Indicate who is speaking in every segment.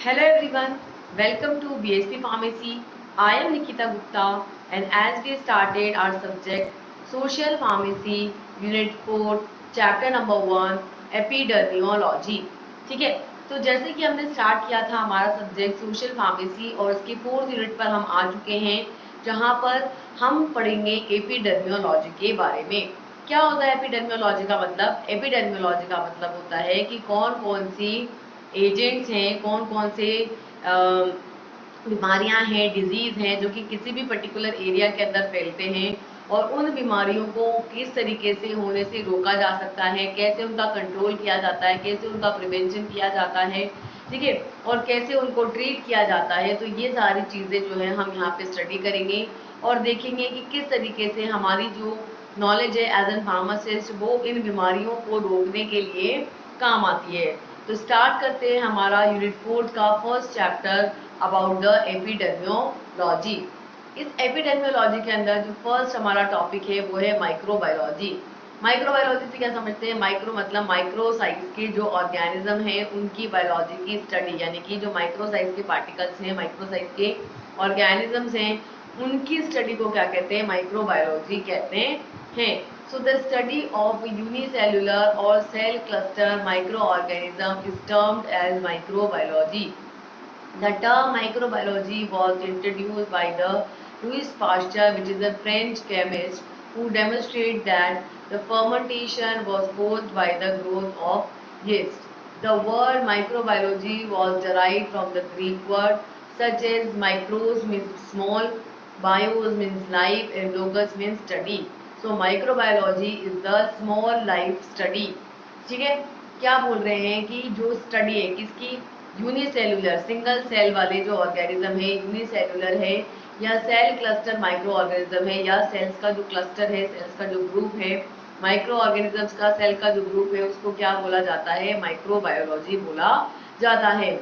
Speaker 1: Hello everyone, welcome to BSP Pharmacy. I am Nikita Gupta and as we started our subject Social Pharmacy Unit 4 Chapter number 1 Epidemiology. ठीक है, तो जैसे कि हमने start किया था हमारा सब्जेक्ट सोशल फार्मेसी और उसके 4th यूनिट पर हम आ चुके हैं जहां पर हम पढ़ेंगे एपिडेमियोलॉजी के बारे में। क्या होता है एपिडेमियोलॉजी का मतलब? एपिडेमियोलॉजी का मतलब होता है कि कौन कौन सी एजेंट्स हैं, कौन कौन से बीमारियां हैं, डिजीज हैं जो कि किसी भी पर्टिकुलर एरिया के अंदर फैलते हैं और उन बीमारियों को किस तरीके से होने से रोका जा सकता है, कैसे उनका कंट्रोल किया जाता है, कैसे उनका प्रिवेंशन किया जाता है, ठीक है, और कैसे उनको ट्रीट किया जाता है। तो ये सारी चीज़ें जो है हम यहाँ पे स्टडी करेंगे और देखेंगे कि किस तरीके से हमारी जो नॉलेज है एज एन फार्मासिस्ट वो इन बीमारियों को रोकने के लिए काम आती है। तो स्टार्ट करते हैं हमारा यूनिट 4 का first chapter about the epidemiology. इस एपिडेमियोलॉजी के अंदर जो फर्स्ट हमारा टॉपिक है वो है माइक्रोबायोलॉजी। माइक्रोबायोलॉजी से क्या समझते हैं? माइक्रो मतलब माइक्रो साइज के जो ऑर्गेनिज्म है उनकी बायोलॉजी की स्टडी, यानी कि जो माइक्रो साइज के पार्टिकल्स हैं, माइक्रो साइज के ऑर्गेनिजम्स हैं, उनकी स्टडी को क्या कहते हैं? माइक्रोबायोलॉजी कहते हैं। So the study of unicellular or cell cluster microorganism is termed as microbiology. The term microbiology was introduced by the Louis Pasteur, which is a French chemist, who demonstrated that the fermentation was caused by the growth of yeast. The word microbiology was derived from the Greek word such as micros means small, bios means life, and logos means study. So microbiology is the small life study. ठीक है, क्या बोल रहे हैं कि जो study है किसकी? यूनिसेलुलर सिंगल सेल वाले जो ऑर्गेनिज्म है, यूनिसेलुलर है या सेल क्लस्टर माइक्रो ऑर्गेनिज्म है या सेल्स का जो क्लस्टर है, सेल्स का जो ग्रुप है, माइक्रो ऑर्गेनिजम्स का सेल का जो ग्रुप है उसको क्या बोला जाता है? माइक्रोबायोलॉजी बोला जाता है।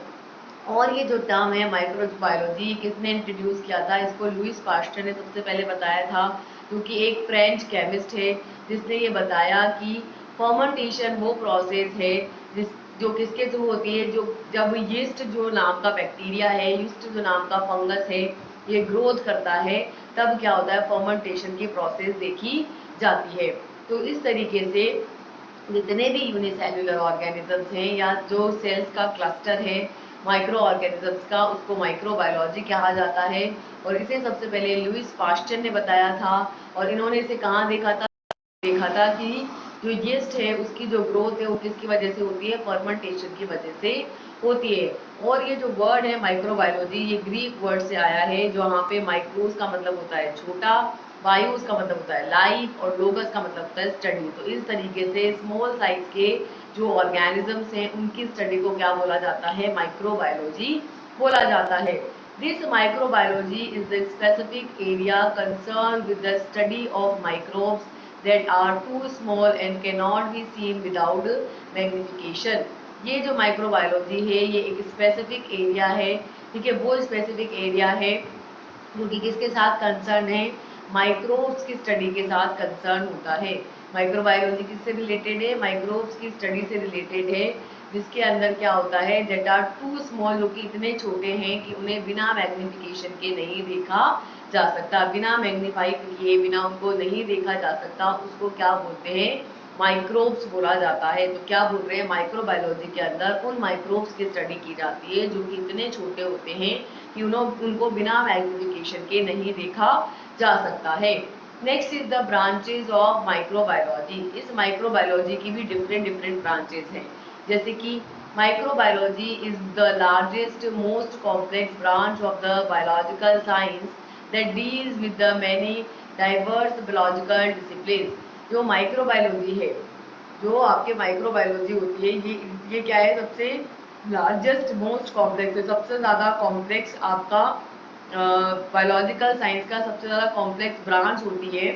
Speaker 1: और ये जो टर्म है माइक्रोबायोलॉजी किसने इंट्रोड्यूस किया था? इसको लुइस पास्टर ने सबसे पहले बताया था, क्योंकि एक फ्रेंच केमिस्ट है जिसने ये बताया कि फर्मेंटेशन वो प्रोसेस है जिस जो किसके थ्रू होती है, जो जब यीस्ट जो नाम का बैक्टीरिया है, यीस्ट जो नाम का फंगस है, ये ग्रोथ करता है, तब क्या होता है? फर्मेंटेशन की प्रोसेस देखी जाती है। तो इस तरीके से जितने भी यूनिसेल्युलर ऑर्गेनिजम्स हैं या जो सेल्स का क्लस्टर है माइक्रो ऑर्गेनिजम्स का, उसको माइक्रोबायोलॉजी कहा जाता है। और इसे सबसे पहले लुइस पास्चर ने बताया था और इन्होंने इसे कहाँ देखा था कि जो यीस्ट है उसकी जो ग्रोथ है वो किसकी वजह से होती है? फर्मेंटेशन की वजह से होती है। और ये जो वर्ड है माइक्रोबायोलॉजी, ये ग्रीक वर्ड से आया है, जो यहाँ पे माइक्रोस का मतलब होता है छोटा, बायोस का मतलब होता है लाइफ और लोगस का मतलब होता है स्टडी। तो इस तरीके से स्मॉल साइज के जो ऑर्गेनिजम्स हैं उनकी स्टडी को क्या बोला जाता है? माइक्रोबायोलॉजी बोला जाता है। This microbiology is the specific area concern with the study of microbes that are too small and cannot be seen without magnification। ये जो माइक्रोबायोलॉजी है ये एक स्पेसिफिक एरिया है, ठीक है, वो स्पेसिफिक एरिया है जो कि किसके साथ कंसर्न है? माइक्रोब्स की स्टडी के साथ कंसर्न होता है। माइक्रोबायोलॉजी किससे रिलेटेड है? माइक्रोब्स की स्टडी से रिलेटेड है, जिसके अंदर क्या होता है? दैट आर टू स्मॉल, जो कि इतने छोटे हैं कि उन्हें बिना मैग्निफिकेशन के नहीं देखा जा सकता, बिना मैग्नीफाई किए बिना उनको नहीं देखा जा सकता, उसको क्या बोलते हैं? माइक्रोब्स बोला जाता है। तो क्या बोल रहे हैं? माइक्रोबायोलॉजी के अंदर उन माइक्रोब्स की स्टडी की जाती है जो कि इतने छोटे होते हैं कि उनको बिना मैग्निफिकेशन के नहीं देखा जा सकता है। Next is the branches of microbiology. इस माइक्रोबायोलॉजी की भी डिफरेंट डिफरेंट ब्रांचेज हैं, जैसे कि microbiology is the largest most complex branch of the biological science that deals with the many diverse biological disciplines। जो माइक्रोबायोलॉजी है, जो आपके माइक्रोबायोलॉजी होती है, ये क्या है? सबसे लार्जेस्ट मोस्ट कॉम्प्लेक्स है, सबसे ज़्यादा कॉम्प्लेक्स आपका बायोलॉजिकल साइंस का सबसे ज़्यादा कॉम्प्लेक्स ब्रांच होती है।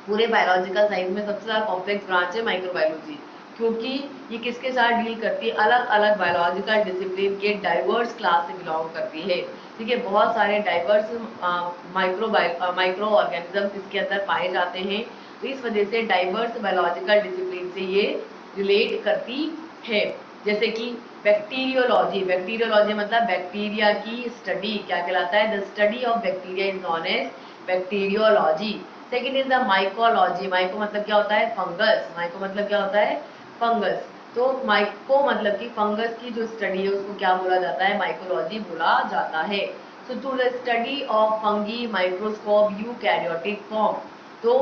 Speaker 1: पूरे बायोलॉजिकल साइंस में सबसे ज़्यादा कॉम्प्लेक्स ब्रांच है माइक्रोबायोलॉजी, क्योंकि ये किसके साथ डील करती है? अलग अलग बायोलॉजिकल डिसिप्लिन के डाइवर्स क्लास से बिलोंग करती है, ठीक है। बहुत सारे डाइवर्स माइक्रो ऑर्गेनिज्म इसके अंदर पाए जाते हैं, तो इस वजह से डाइवर्स बायोलॉजिकल डिसिप्लिन से ये रिलेट करती है। जैसे कि बैक्टीरियोलॉजी, बैक्टीरियोलॉजी मतलब बैक्टीरिया की स्टडी क्या कहलाता है, the study of bacteria is known as bacteriology. Second is the mycology, myco मतलब क्या होता है, फंगस, माइको मतलब क्या होता है, फंगस। तो माइको मतलब कि फंगस की जो स्टडी है उसको क्या बोला जाता है, माइकोलॉजी बोला जाता है। So to the study of fungi microscope eukaryotic form, तो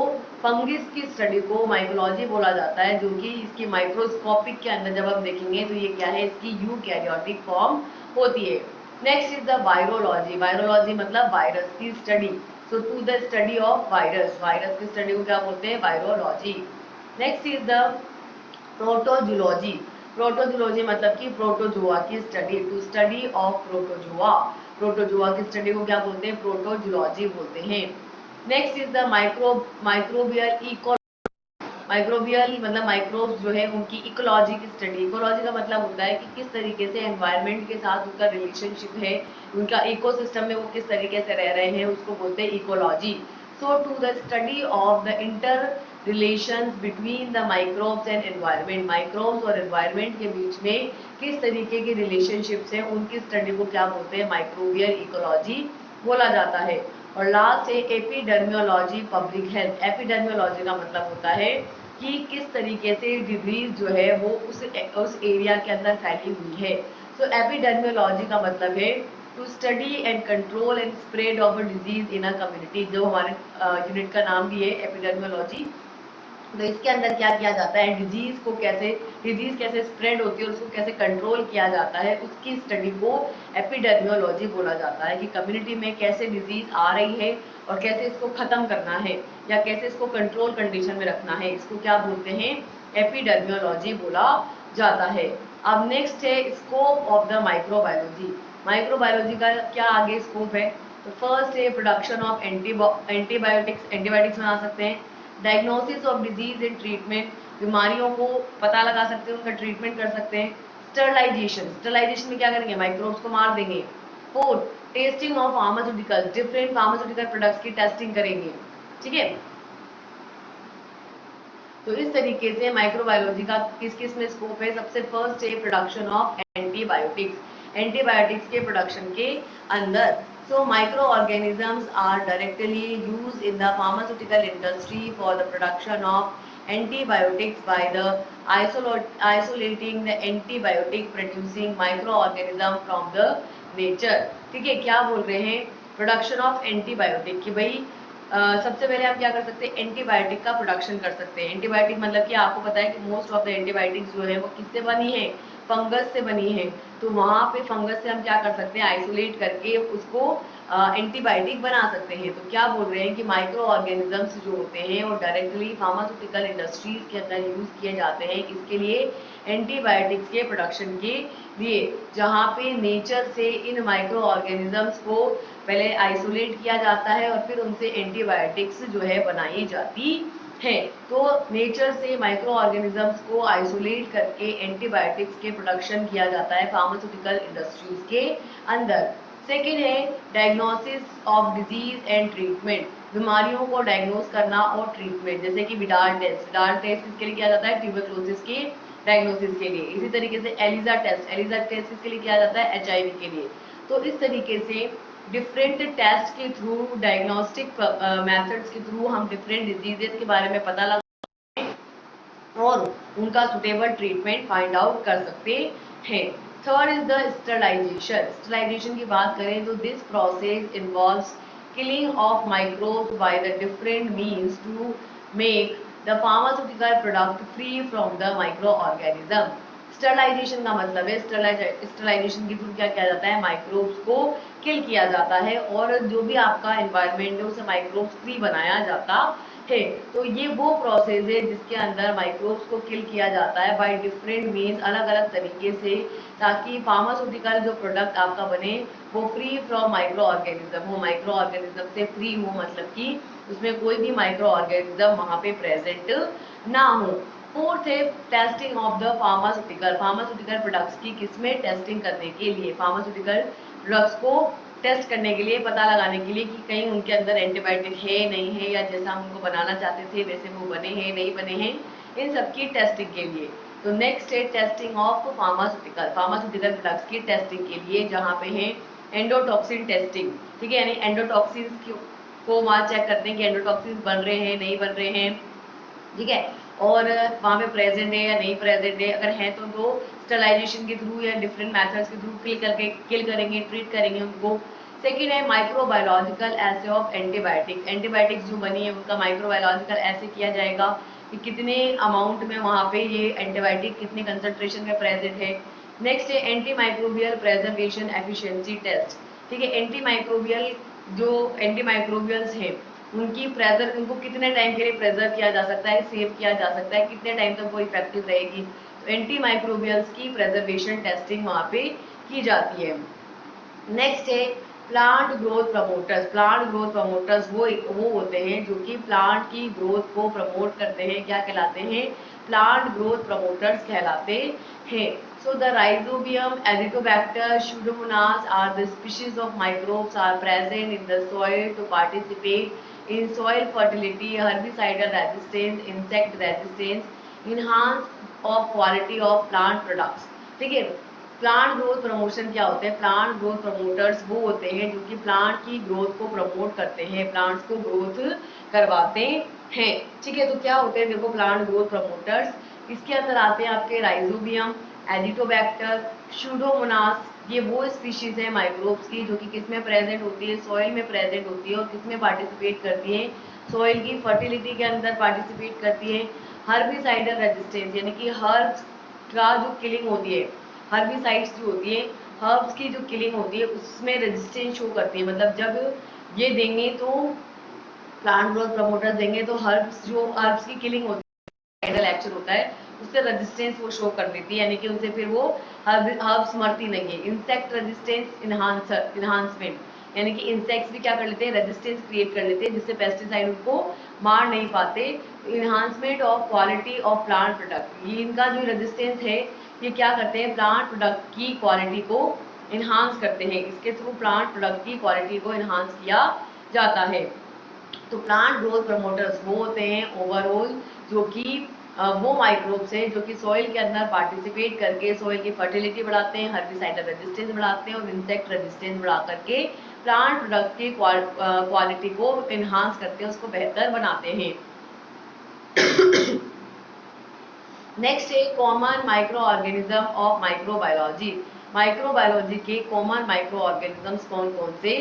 Speaker 1: फंगिस की स्टडी को माइकोलॉजी बोला जाता है, जो कि इसकी माइक्रोस्कोपिक के अंदर जब हम देखेंगे तो ये क्या है, इसकी यूकैरियोटिक फॉर्म होती है। Next is the virology, virology मतलब वायरस की study. So to the study of virus, virus की स्टडी को क्या बोलते हैं, virology. Next is the protozoology, protozoology मतलब कि प्रोटोजोआ की study, to study of protozoa, protozoa की स्टडी को क्या बोलते हैं, प्रोटोजूलॉजी बोलते हैं। Next is the microbial eco, microbial मतलब माइक्रोब्स जो है उनकी इकोलॉजी की स्टडी, इकोलॉजी का मतलब होता है कि किस तरीके से एनवायरनमेंट के साथ उनका रिलेशनशिप है, उनका इकोसिस्टम में वो किस तरीके से रह रहे हैं, उसको बोलते हैं ecology. So to the study of the inter relations between the microbes and environment, microbes और एनवायरनमेंट के बीच में किस तरीके के रिलेशनशिप्स हैं, उनकी स्टडी को क्या बोलते हैं, माइक्रोबियल इकोलॉजी बोला जाता है। और लास्ट है एपिडर्मियोलॉजी पब्लिक हेल्थ, एपिडर्मियोलॉजी का मतलब होता है कि किस तरीके से डिजीज जो है वो उस एरिया के अंदर फैली हुई है। सो एपिडर्मियोलॉजी का मतलब है to study and control and spread of a disease in a community, जो हमारे यूनिट का नाम भी है एपिडर्मियोलॉजी। तो इसके अंदर क्या किया जाता है, डिजीज कैसे स्प्रेड होती है और उसको कैसे कंट्रोल किया जाता है, उसकी स्टडी को एपिडेमियोलॉजी बोला जाता है, कि कम्युनिटी में कैसे डिजीज आ रही है और कैसे इसको खत्म करना है या कैसे इसको कंट्रोल कंडीशन में रखना है, इसको क्या बोलते हैं, एपिडेमियोलॉजी बोला जाता है। अब नेक्स्ट है scope of the microbiology, microbiology का क्या आगे स्कोप है, तो फर्स्ट है प्रोडक्शन ऑफ एंटीबायोटिक्स, एंटीबायोटिक्स बना सकते हैं, diagnosis of disease and treatment, बीमारियों को पता लगा सकते हैं, उनका ट्रीटमेंट कर सकते हैं। स्टरलाइजेशन, स्टरलाइजेशन में क्या करेंगे, माइक्रोब्स को मार देंगे। Fourth, testing of pharmaceutical, different pharmaceutical products की टेस्टिंग करेंगे, ठीक है। तो इस तरीके से माइक्रोबायोलॉजी का किस किस में स्कोप है, सबसे फर्स्ट है प्रोडक्शन ऑफ एंटीबायोटिक्स, एंटीबायोटिक्स के प्रोडक्शन के अंदर। So microorganisms are directly used in the pharmaceutical industry for the production of antibiotics by the isolating the antibiotic producing microorganism from the nature, ठीक है। क्या बोल रहे हैं, प्रोडक्शन ऑफ एंटीबायोटिक, कि भाई सबसे पहले हम क्या कर सकते हैं, एंटीबायोटिक का प्रोडक्शन कर सकते हैं। एंटीबायोटिक मतलब कि आपको पता है कि मोस्ट ऑफ द एंटीबायोटिक्स जो है वो किससे बनी है, फंगस से बनी है। तो वहाँ पे फंगस से हम क्या कर सकते हैं, आइसोलेट करके उसको एंटीबायोटिक बना सकते हैं। तो क्या बोल रहे हैं कि माइक्रो ऑर्गेनिजम्स जो होते हैं वो डायरेक्टली फार्मास्यूटिकल इंडस्ट्रीज के अंदर यूज किए जाते हैं, किसके लिए, एंटीबायोटिक्स के प्रोडक्शन के लिए, जहाँ पे नेचर से इन माइक्रो ऑर्गेनिजम्स को पहले आइसोलेट किया जाता है और फिर उनसे एंटीबायोटिक्स जो है बनाई जाती है। तो नेचर से माइक्रो ऑर्गेनिजम्स को आइसोलेट करके एंटीबायोटिक्स के प्रोडक्शन किया जाता है फार्मास्यूटिकल इंडस्ट्रीज के अंदर। सेकेंड है diagnosis of disease and treatment, बीमारियों को डायग्नोस करना और ट्रीटमेंट, जैसे कि विडाल टेस्ट, विडाल टेस्ट किसके लिए किया जाता है, ट्यूबरक्लोसिस के डायग्नोसिस के लिए। इसी तरीके से एलिजा टेस्ट, एलिजा टेस्ट किसके लिए किया जाता है, एचआईवी के लिए। तो इस तरीके से डिफरेंट टेस्ट के थ्रू, डायग्नोस्टिक मेथड्स के थ्रू हम डिफरेंट डिजीजेस के बारे में पता लगा और उनका सुटेबल ट्रीटमेंट फाइंड आउट कर सकते हैं। Third is the sterilization, sterilization की बात करें तो this process involves killing of microbes by the different means to make the pharmaceutical product free from the microorganism। Sterilization का मतलब है, स्टरलाइजेशन के थ्रू क्या किया जाता है, माइक्रोब्स को किल किया जाता है और जो भी आपका एनवायरनमेंट है उसे माइक्रोब्स फ्री बनाया जाता है। तो ये वो प्रोसेस है जिसके अंदर माइक्रोब्स को किल किया जाता है बाय डिफरेंट मीन्स, अलग अलग तरीके से, ताकि फार्मास्यूटिकल जो प्रोडक्ट आपका बने वो फ्री फ्रॉम माइक्रो ऑर्गेनिज्म हो, माइक्रो ऑर्गेनिज्म से फ्री हो, मतलब कि उसमें कोई भी माइक्रो ऑर्गेनिज्म वहाँ पे प्रेजेंट ना हो। फोर्थ है testing of the pharmaceutical, pharmaceutical products की किसमें टेस्टिंग करने के लिए, फार्मास्यूटिकल ड्रग्स को टेस्ट करने के लिए, पता लगाने के लिए कि कहीं उनके अंदर एंटीबायोटिक है नहीं है, या जैसा हम उनको बनाना चाहते थे वैसे वो बने हैं नहीं बने हैं, इन सब की टेस्टिंग के लिए। तो नेक्स्ट है टेस्टिंग ऑफ फार्मास्यूटिकल ड्रग्स की टेस्टिंग के लिए, जहाँ पे है एंडोटॉक्सिन टेस्टिंग, ठीक है, यानी एंडोटॉक्सिन को वहाँ चेक करते हैं कि एंडोटॉक्सिन बन रहे हैं नहीं बन रहे हैं, ठीक है, और वहाँ पे प्रेजेंट है या नहीं प्रेजेंट है, अगर है तो स्टरलाइजेशन के थ्रू या डिफरेंट मेथड्स के थ्रू किल करेंगे, ट्रीट करेंगे उनको। सेकेंड है microbiological essay of antibiotics, antibiotics जो बनी है उनका माइक्रोबायोलॉजिकल ऐसे किया जाएगा कि कितने अमाउंट में वहाँ पे ये एंटीबायोटिक कितने कंसंट्रेशन में प्रेजेंट है। नेक्स्ट है antimicrobial preservation efficiency test, ठीक है, एंटी माइक्रोबियल जो एंटी माइक्रोबियल्स हैं उनको कितने टाइम के लिए प्रेजर्व किया जा सकता है, सेव किया जा सकता है, कितने टाइम तक वो इफेक्टिव रहेगी, तो एंटी माइक्रोबियल्स की प्रेजर्वेशन टेस्टिंग वहाँ पे की जाती है। नेक्स्ट है plant growth promoters, plant growth promoters वो होते हैं जो कि प्लांट की ग्रोथ को प्रमोट करते हैं, क्या कहलाते हैं, प्लांट ग्रोथ प्रमोटर्स कहलाते हैं। So the Rhizobium, Azitobacter, Pseudomonas are the species of microbes are present in the soil to participate in soil fertility, herbicidal resistance, insect resistance, enhance of quality of plant products, ठीक है। Plant growth promotion क्या होते हैं, plant growth promoters वो होते हैं जो कि प्लांट की ग्रोथ को प्रमोट करते हैं, प्लांट्स को ग्रोथ करवाते हैं, ठीक है। तो क्या होते हैं देखो प्लांट ग्रोथ प्रमोटर्स, इसके अंदर आते हैं आपके राइजोबियम, एजिटोबैक्टर, स्यूडोमोनास, ये वो स्पीशीज है माइक्रोब्स की जो कि किसमें प्रेजेंट होती है, सॉइल में प्रेजेंट होती है और किसमें पार्टिसिपेट करती है, सॉइल की फर्टिलिटी के अंदर पार्टिसिपेट करती है। हर्बिसाइडल रेजिस्टेंस यानी कि हर्ब्स का जो किलिंग होती है, हर्बिसाइड्स जो होती है, हर्ब्स की जो किलिंग होती है उसमें रेजिस्टेंस शो करती है, मतलब जब ये देंगे तो प्लांट ग्रोथ प्रमोटर्स देंगे तो हर्ब्स की किलिंग होती है, साइडल एक्शन होता है, उससे रेजिस्टेंस वो शो कर देती है, यानी कि उनसे फिर वो हर्ब्स मरती नहीं है। इंसेक्ट रेजिस्टेंस इन्हांसमेंट, यानी कि इंसेक्ट्स भी क्या कर लेते हैं, रेजिस्टेंस क्रिएट कर लेते हैं जिससे पेस्टिसाइड उनको मार नहीं पाते। Enhancement of quality of plant product, ये इनका जो रेजिस्टेंस है ये क्या करते हैं, प्लांट प्रोडक्ट की क्वालिटी को इन्हांस करते हैं, इसके थ्रू प्लांट प्रोडक्ट की क्वालिटी को इन्हांस किया जाता है। तो प्लांट ग्रोथ प्रमोटर्स वो होते हैं ओवरऑल जो कि वो माइक्रोब्स हैं जो कि सॉइल के अंदर पार्टिसिपेट करके सॉइल की फर्टिलिटी बढ़ाते हैं, हर्बिसाइडल रेजिस्टेंस बढ़ाते हैं और इंसेक्ट रेजिस्टेंस बढ़ा करके प्लांट प्रोडक्ट की क्वालिटी को इन्हांस करते हैं, उसको बेहतर बनाते हैं। नेक्स्ट है common micro organism of microbiology, microbiology के कॉमन माइक्रो ऑर्गेनिजम्स कौन कौन से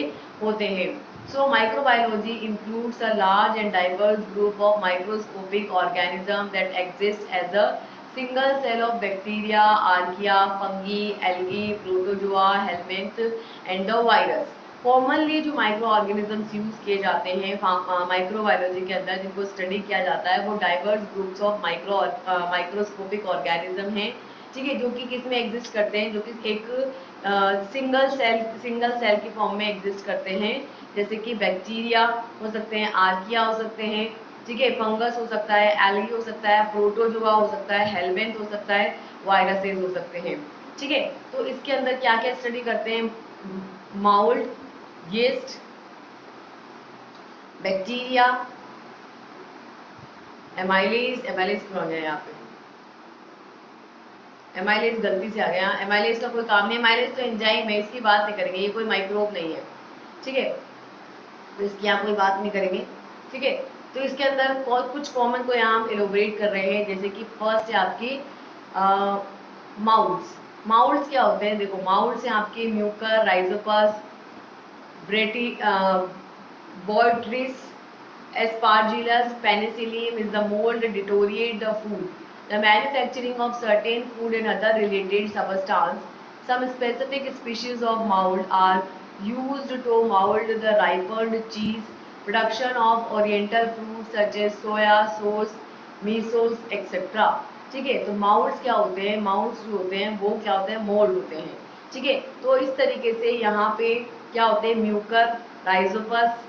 Speaker 1: होते हैं। So microbiology includes a large and diverse group of microscopic organism that exist as a single cell of bacteria, archaea, fungi, algae, protozoa, helminth and the virus. Commonly जो micro organisms use किए जाते हैं microbiology के अंदर जिनको study किया जाता है वो diverse groups of microscopic organism हैं, ठीक है, जो कि किस में एग्जिस्ट करते हैं, जो कि एक सिंगल सेल की फॉर्म में एग्जिस्ट करते हैं, जैसे कि बैक्टीरिया हो सकते हैं, आर्किया हो सकते हैं, ठीक है, फंगस हो सकता है, एल्गी हो सकता है, प्रोटोजोआ हो सकता है, हेलमेंथ हो सकता है, वायरसेस हो सकते हैं, ठीक है। तो इसके अंदर क्या क्या स्टडी करते हैं, माउल्ड, यीस्ट, बैक्टीरिया, एमाइलेज क्यों आ गया यहाँ पे, एमाइलेज गलती से आ गया, एमाइलेज का कोई काम नहीं, एमाइलेज तो एंजाइम है, इसकी बात नहीं करेंगे, ये कोई माइक्रोब नहीं है, ठीक है, तो इसकी यहाँ कोई बात नहीं करेंगे, ठीक है। तो इसके अंदर कुछ कॉमन को यहाँ हम एलोबरेट कर रहे हैं, जैसे कि फर्स्ट है आपकी माउल्स। माउल्स क्या होते हैं, देखो माउल्स है आपके Mucor, Rhizopus, pretty Boitrys, Aspergillus, penicillium is the mold deteriorate the food. The manufacturing of certain food and other related substance. Some specific species of mold are used to mold the ripened cheese, production of oriental fruits such as soya sauce, mesos, etc. ठीक है, तो माउल्स क्या होते हैं, माउल्स जो होते हैं वो क्या होते हैं, मोल्ड होते हैं, ठीक है। तो इस तरीके से यहाँ पे क्या होते हैं, म्यूकर, राइजोपस,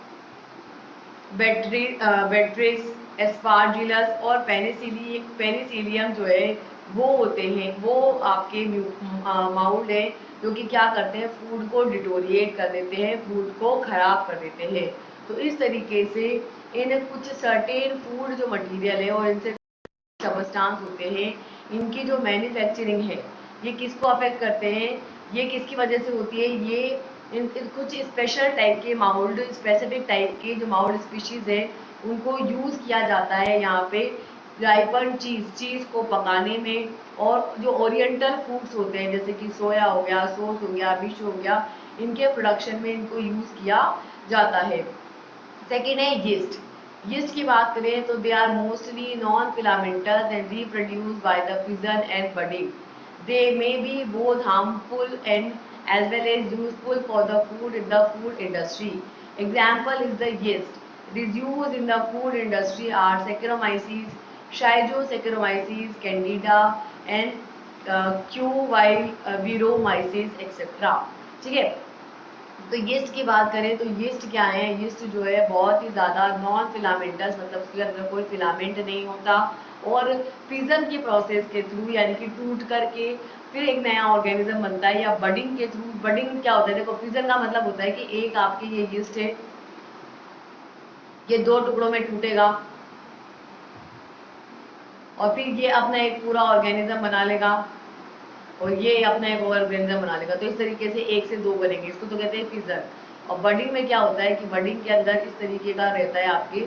Speaker 1: बेट्रिस, एस्पार्जिलस और पेनिसिलियम जो है वो होते हैं, वो आपके माउल्ड है जो कि क्या करते हैं, फूड को डिटोरिएट कर देते हैं, फूड को खराब कर देते हैं। तो इस तरीके से इन कुछ सर्टेन फूड जो मटेरियल है और इनसे सबस्टांस होते हैं, इनकी जो मैन्युफैक्चरिंग है ये किसको अफेक्ट करते हैं, ये किसकी वजह से होती है, ये इन कुछ स्पेशल टाइप के माउल्ड, स्पेसिफिक टाइप के जो माउल्ड स्पीशीज है उनको यूज किया जाता है यहाँ पे राइपन चीज को पकाने में, और जो ओरिएंटल फूड्स होते हैं जैसे कि सोया हो गया, सोस हो गया, फिश हो गया, इनके प्रोडक्शन में इनको यूज किया जाता है। सेकेंड है यीस्ट। यीस्ट की बात करें तो they are mostly non filamentous and reproduce by the fission and budding. They may be both harmful and as well as useful for the food in the food industry. Example is the yeast. It is used in the food industry are Saccharomyces, Schizosaccharomyces, Candida and Q while Viromyces etc. ठीक है, तो yeast की बात करें तो yeast क्या है, yeast जो है बहुत ही ज़्यादा नॉन फिलामेंटस, मतलब उसके अंदर कोई फिलामेंट नहीं होता, और फिजन के प्रोसेस के थ्रू यानी कि टूट करके फिर एक नया ऑर्गेनिज्म बनता है, या बडिंग के थ्रू। बडिंग क्या होता है, देखो फिजन का मतलब होता है कि एक आपके ये यीस्ट है, ये दो टुकड़ों में टूटेगा और फिर ये अपना एक पूरा ऑर्गेनिज्म बना लेगा और ये अपना एक ऑर्गेनिज्म बना लेगा, तो इस तरीके से एक से दो बनेंगे, इसको तो कहते हैं फिजन। और बडिंग में क्या होता है कि बडिंग के अंदर इस तरीके का रहता है आपके,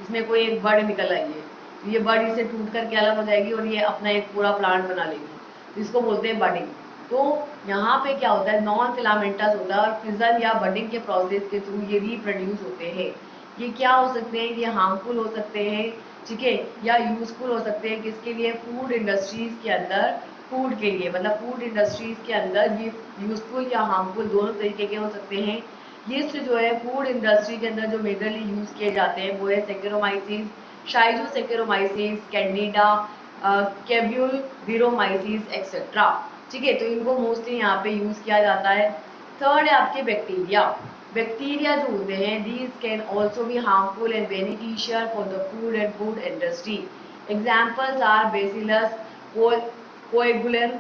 Speaker 1: इसमें कोई एक बड निकल आई है, तो ये बड इसे टूट करके अलग हो जाएगी और ये अपना एक पूरा प्लांट बना लेगी, तो इसको बोलते हैं बडिंग। तो यहाँ पे क्या होता है, नॉन फिलामेंटस होता है और फिजन या बडिंग के प्रोसेस के थ्रू ये रिप्रोड्यूस होते हैं। ये क्या हो सकते हैं, ये हार्मफुल हो सकते हैं, ठीक है, या यूजफुल हो सकते हैं, किसके लिए, फूड इंडस्ट्रीज के अंदर, फूड के लिए, मतलब फूड इंडस्ट्रीज के अंदर ये यूजफुल या हार्मफुल दोनों तरीके के हो सकते हैं। यीस्ट जो है फूड इंडस्ट्री के अंदर जो मेजरली यूज किए जाते हैं वो है सेकेरोमाइसिस, शाइजोसेकेरोमाइसिस, कैंडिडा, कैब्यूल वीरोमाइसिस एक्सेट्रा। ठीक है, तो इनको मोस्टली यहाँ पे यूज किया जाता है। थर्ड है आपके बैक्टीरिया। बैक्टीरिया जो होते हैं these can also be harmful and beneficial for the food and food industry. Examples are bacillus coagulant,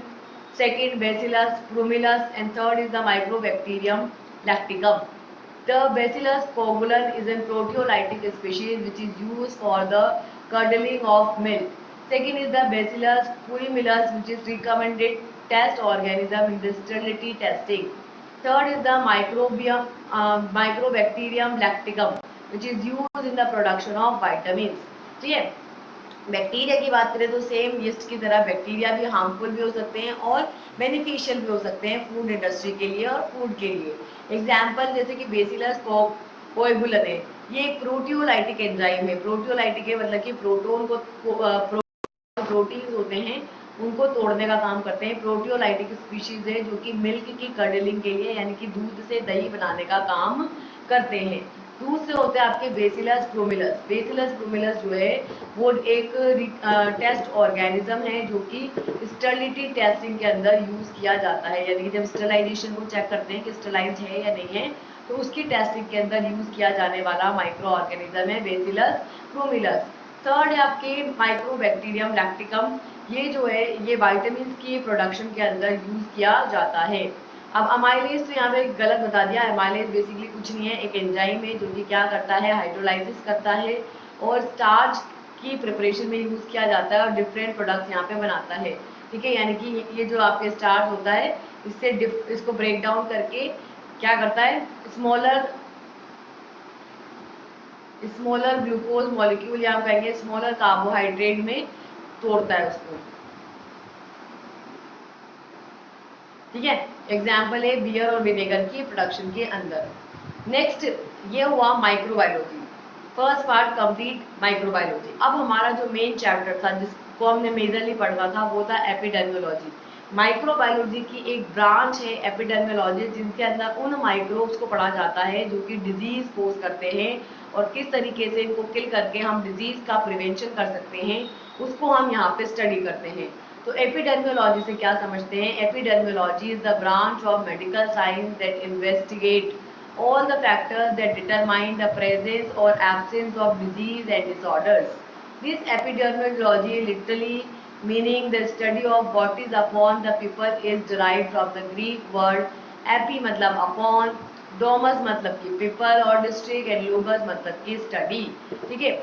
Speaker 1: second Bacillus promilus, and third is the Microbacterium lacticum. The Bacillus coagulant is a proteolytic species which is used for the curdling of milk. Second is the Bacillus purimilus, which is recommended test organism in the sterility testing. Third is the Microbacterium lacticum, which is used in the production of vitamins. ठीक है, bacteria की बात करें तो same yeast की तरह bacteria भी harmful भी हो सकते हैं और बेनिफिशियल भी हो सकते हैं फूड इंडस्ट्री के लिए और फूड के लिए। एग्जाम्पल जैसे कि बेसिलस कोएगुलन है, ये एक प्रोटियोलाइटिक एंजाइम है। प्रोटियोलाइटिक है मतलब कि प्रोटोन को प्रोटीन्स होते हैं उनको तोड़ने का काम करते हैं। प्रोटियोलाइटिक स्पीशीज है जो कि मिल्क की कर्डलिंग के लिए यानी कि दूध से दही बनाने का काम करते हैं। दूसरे होते हैं आपके बेसिलस प्रोमिलस। बेसिलस प्रोमिलस जो है वो एक टेस्ट ऑर्गेनिज्म है जो कि स्टरलिटी टेस्टिंग के अंदर यूज किया जाता है, यानी कि जब स्टरलाइजेशन को चेक करते हैं कि स्टरलाइज है या नहीं है तो उसकी टेस्टिंग के अंदर यूज किया जाने वाला माइक्रो ऑर्गेनिज्म है बेसिलस प्रोमिलस। थर्ड है आपके माइक्रोबैक्टीरियम लैक्टिकम। ये जो है ये वाइटामिन की प्रोडक्शन के अंदर यूज किया जाता है। अब अमाइलेज तो यहाँ पे गलत बता दिया। अमाइलेज बेसिकली कुछ नहीं है, एक एंजाइम है जो कि क्या करता है, हाइड्रोलाइसिस करता है और स्टार्च की प्रिपरेशन में यूज किया जाता है और डिफरेंट प्रोडक्ट्स यहाँ पे बनाता है। ठीक है, यानी कि ये जो आपके स्टार्च होता है इससे इसको ब्रेक डाउन करके क्या करता है, स्मॉलर ग्लूकोज मॉलिक्यूल या हम कहेंगे स्मॉलर कार्बोहाइड्रेट में तोड़ता है उसको। ठीक है, एग्जाम्पल है बियर और विनेगर की प्रोडक्शन के अंदर। नेक्स्ट ये हुआ microbiology. First part complete microbiology. अब हमारा जो मेन चैप्टर था जिसको हमने मेजरली पढ़ना था वो था एपिडेमियोलॉजी। माइक्रोबायोलॉजी की एक ब्रांच है एपिडेमियोलॉजी जिनके अंदर उन माइक्रोब्स को पढ़ा जाता है जो कि डिजीज पोज करते हैं और किस तरीके से इनको किल करके हम डिजीज का प्रिवेंशन कर सकते हैं उसको हम यहाँ पे स्टडी करते हैं। तो एपिडेमियोलॉजी से क्या समझते हैं, epidemiology is the branch of medical science that investigate all the factors that determine the presence or absence of disease and disorders. This epidemiology literally meaning the study of what is upon the people is derived from the Greek word epi मतलब upon, domus मतलब कि people और district and logos मतलब कि study। ठीक है,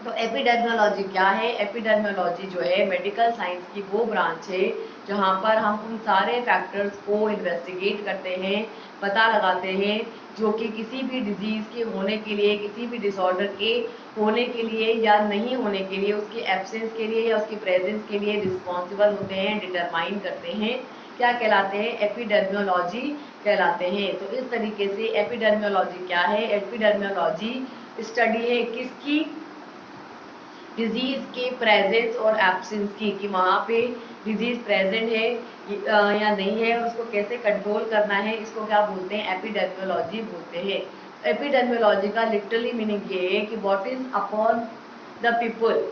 Speaker 1: तो epidemiology क्या है? एपिडेमियोलॉजी जो है मेडिकल साइंस की वो ब्रांच है जहाँ पर हम उन सारे फैक्टर्स को इन्वेस्टिगेट करते हैं, पता लगाते हैं, जो कि किसी भी डिजीज़ के होने के लिए, किसी भी डिसऑर्डर के होने के लिए या नहीं होने के लिए, उसके एब्सेंस के लिए या उसकी प्रेजेंस के लिए रिस्पॉन्सिबल होते हैं, डिटरमाइन करते हैं। क्या कहलाते हैं? एपिडेमियोलॉजी कहलाते हैं। तो इस तरीके से एपिडेमियोलॉजी क्या है? एपिडेमियोलॉजी स्टडी है किसकी? डिजीज के प्रेजेंस और एब्सेंस की, कि वहाँ पे डिजीज प्रेजेंट है या नहीं है, और उसको कैसे कंट्रोल करना है, इसको क्या बोलते हैं? एपिडेमियोलॉजी बोलते हैं। एपिडेमियोलॉजी का लिटरली मीनिंग ये है कि what is upon the people,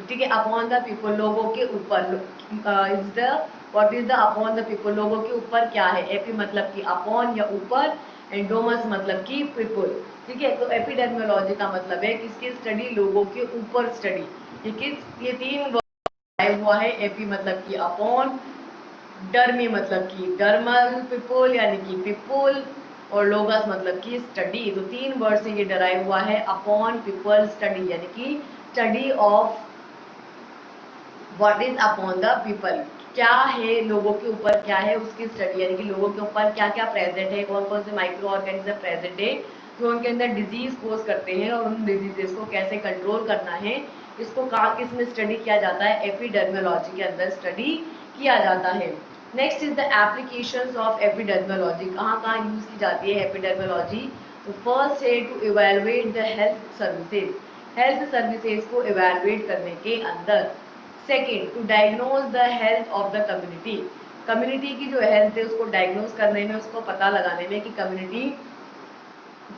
Speaker 1: ठीक है, अपॉन द पीपल, लोगों के ऊपर, is the what is the upon the people, लोगों के ऊपर क्या है। एपी मतलब कि अपॉन या ऊपर, एंड डोमस मतलब कि पीपल, ठीक है। तो एपिडेमियोलॉजी का मतलब है किसकी स्टडी? लोगों के ऊपर स्टडी। ये तीन वर्ड हुआ है। एपी मतलब कि अपॉन, डर्मी मतलब कि डर्मल पीपल यानी कि पीपल, और लोगस मतलब कि स्टडी। तो तीन वर्ड से ये डराइव हुआ है, अपॉन, पीपल, स्टडी, यानी कि study of what is upon the people, क्या है लोगों के ऊपर, क्या है उसकी स्टडी, यानी कि लोगों के ऊपर क्या क्या प्रेजेंट है, कौन कौन से माइक्रो ऑर्गेनिज्म प्रेजेंट है जो उनके अंदर डिजीज कोज करते हैं, और उन डिजीजेस को कैसे कंट्रोल करना है, इसको कहाँ किस में स्टडी किया जाता है? एपिडेमियोलॉजी के अंदर स्टडी किया जाता है। Next is the applications of epidemiology. कहाँ कहाँ यूज की जाती है एपिडेमियोलॉजी? तो फर्स्ट है to evaluate the health services, health services को इवेलुएट करने के अंदर। Second, to diagnose the health of the community, community की जो हेल्थ है उसको डायग्नोज करने में, उसको पता लगाने में कि कम्युनिटी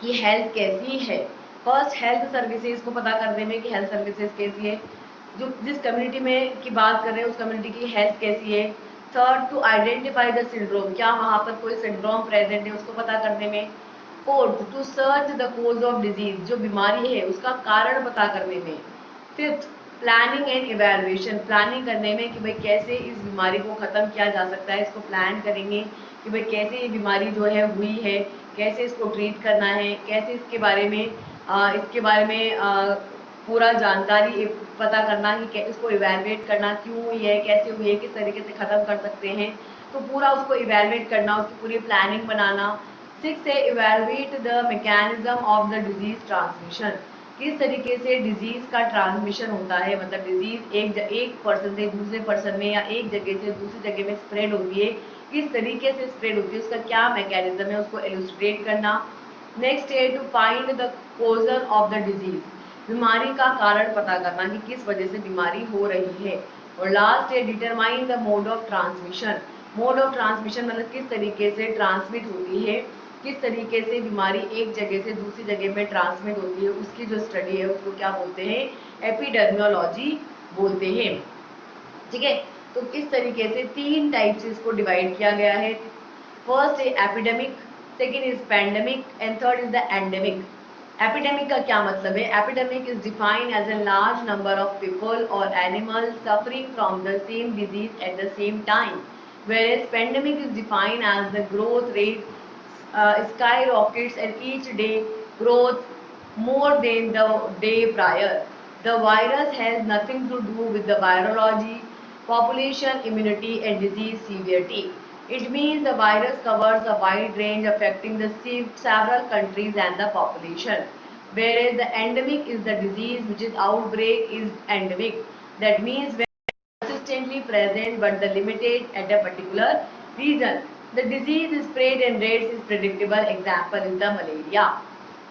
Speaker 1: की हेल्थ कैसी है। फर्स्ट हेल्थ सर्विसेज को पता करने में कि हेल्थ सर्विसेज कैसी है, जो जिस कम्युनिटी में की बात कर रहे हैं उस कम्युनिटी की हेल्थ कैसी है। Third, to identify the syndrome, क्या वहाँ पर कोई सिंड्रोम प्रेजेंट है उसको पता करने में। Fourth, to search the cause of disease, जो बीमारी है उसका कारण पता करने में। Fifth, planning and evaluation, planning करने में कि भाई कैसे इस बीमारी को ख़त्म किया जा सकता है, इसको प्लान करेंगे कि भाई कैसे ये बीमारी जो है हुई है, कैसे इसको ट्रीट करना है, कैसे इसके बारे में पूरा जानकारी पता करना कि इसको इवेलुएट करना, क्यों हुई है, कैसे हुई है, किस तरीके से ख़त्म कर सकते हैं, तो पूरा उसको इवेलुएट करना, उसकी पूरी प्लानिंग बनाना। सिक्स है evaluate the mechanism of the disease transmission, किस तरीके से डिजीज का ट्रांसमिशन होता है, मतलब डिजीज एक पर्सन से दूसरे पर्सन में या एक जगह से दूसरी जगह में स्प्रेड होती है, किस तरीके से स्प्रेड होती है, उसका क्या मैकेनिज्म है, उसको इलुस्ट्रेट करना। नेक्स्ट है to find the causer of the disease, बीमारी का कारण पता करना कि किस वजह से बीमारी हो रही है। और लास्ट है determine the mode of transmission, mode of transmission मतलब किस तरीके से ट्रांसमिट होती है, किस तरीके से बीमारी एक जगह से दूसरी जगह में ट्रांसमिट होती है, उसकी जो स्टडी है उसको क्या बोलते हैं? एपिडेमियोलॉजी बोलते हैं, ठीक है। तो इस तरीके से तीन टाइप से इसको डिवाइड किया गया है। फर्स्ट है epidemic, second is pandemic, and third is the endemic. Epidemic का क्या मतलब है? Epidemic is defined as a large number of people और animal suffering from the same disease at the same time, whereas pandemic is defined as the growth rate skyrockets and each day growth more than the day prior. The virus has nothing to do with the virology, population, immunity, and disease severity. It means the virus covers a wide range affecting the several countries and the population. Whereas the endemic is the disease which is outbreak is endemic. That means consistently present but the limited at a particular region. The disease is spread and rates is predictable. Example is the malaria.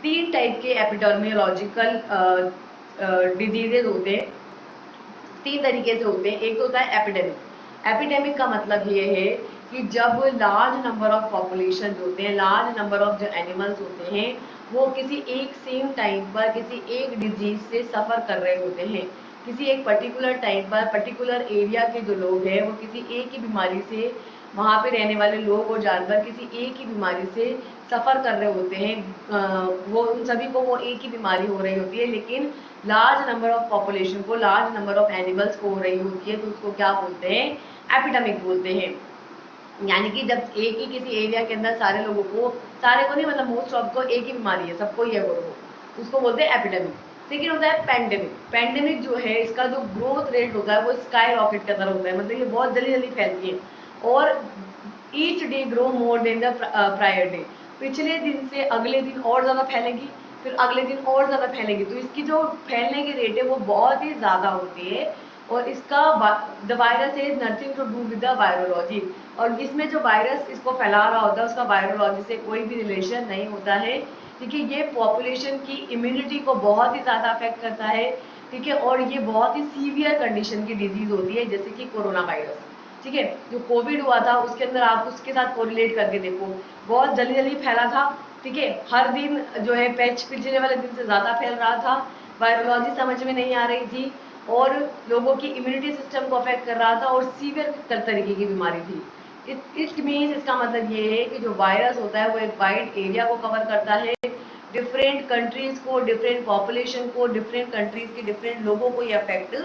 Speaker 1: तीन type के epidemiological diseases होते हैं, तीन तरीके से होते हैं। एक तो होता है एपिडेमिक। एपिडेमिक का मतलब ये है कि जब लार्ज नंबर ऑफ पॉपुलेशन होते हैं, लार्ज नंबर ऑफ जो एनिमल्स होते हैं, वो किसी एक सेम टाइम पर किसी एक डिजीज से सफ़र कर रहे होते हैं, किसी एक पर्टिकुलर टाइम पर पर्टिकुलर एरिया के जो लोग हैं वो किसी एक ही बीमारी से, वहाँ पे रहने वाले लोग और जानवर किसी एक ही बीमारी से सफ़र कर रहे होते हैं, वो उन सभी को वो एक ही बीमारी हो रही होती है, लेकिन लार्ज नंबर ऑफ पॉपुलेशन को, लार्ज नंबर ऑफ एनिमल्स को हो रही होती है, तो उसको क्या बोलते हैं? एपिडेमिक बोलते हैं। यानी कि जब एक ही किसी एरिया के अंदर सारे लोगों को, सारे को नहीं मतलब मोस्ट ऑफ को एक ही बीमारी है, सबको ही है वो, उसको बोलते हैं एपिडेमिक। सेकेंड होता है पैंडेमिक। पैंडेमिक जो है इसका जो ग्रोथ रेट होता है वो स्काई रॉकेट की तरह होता है, मतलब ये बहुत जल्दी जल्दी फैलती है और each day grow more than the prior day. पिछले दिन से अगले दिन और ज़्यादा फैलेगी, फिर अगले दिन और ज़्यादा फैलेगी, तो इसकी जो फैलने की रेट है वो बहुत ही ज़्यादा होती है। और इसका the virus is nothing to do with the virology, और इसमें जो वायरस इसको फैला रहा होता है उसका वायरोलॉजी से कोई भी रिलेशन नहीं होता है। ठीक है, ये पॉपुलेशन की इम्यूनिटी को बहुत ही ज़्यादा अफेक्ट करता है। ठीक है, और ये बहुत ही सीवियर कंडीशन की डिजीज होती है, जैसे कि कोरोना वायरस। ठीक है, जो कोविड हुआ था उसके अंदर आप उसके साथ कोरिलेट करके देखो, बहुत जल्दी जल्दी फैला था। ठीक है, हर दिन जो है पैच पिछले वाले दिन से ज़्यादा फैल रहा था, वायरोलॉजी समझ में नहीं आ रही थी और लोगों की इम्यूनिटी सिस्टम को अफेक्ट कर रहा था और सीवियर तरीके की बीमारी थी। इट मीन्स, इसका मतलब ये है कि जो वायरस होता है वो एक वाइड एरिया को कवर करता है, डिफरेंट कंट्रीज को, डिफरेंट पॉपुलेशन को, डिफरेंट कंट्रीज के डिफरेंट लोगों को ये अफेक्ट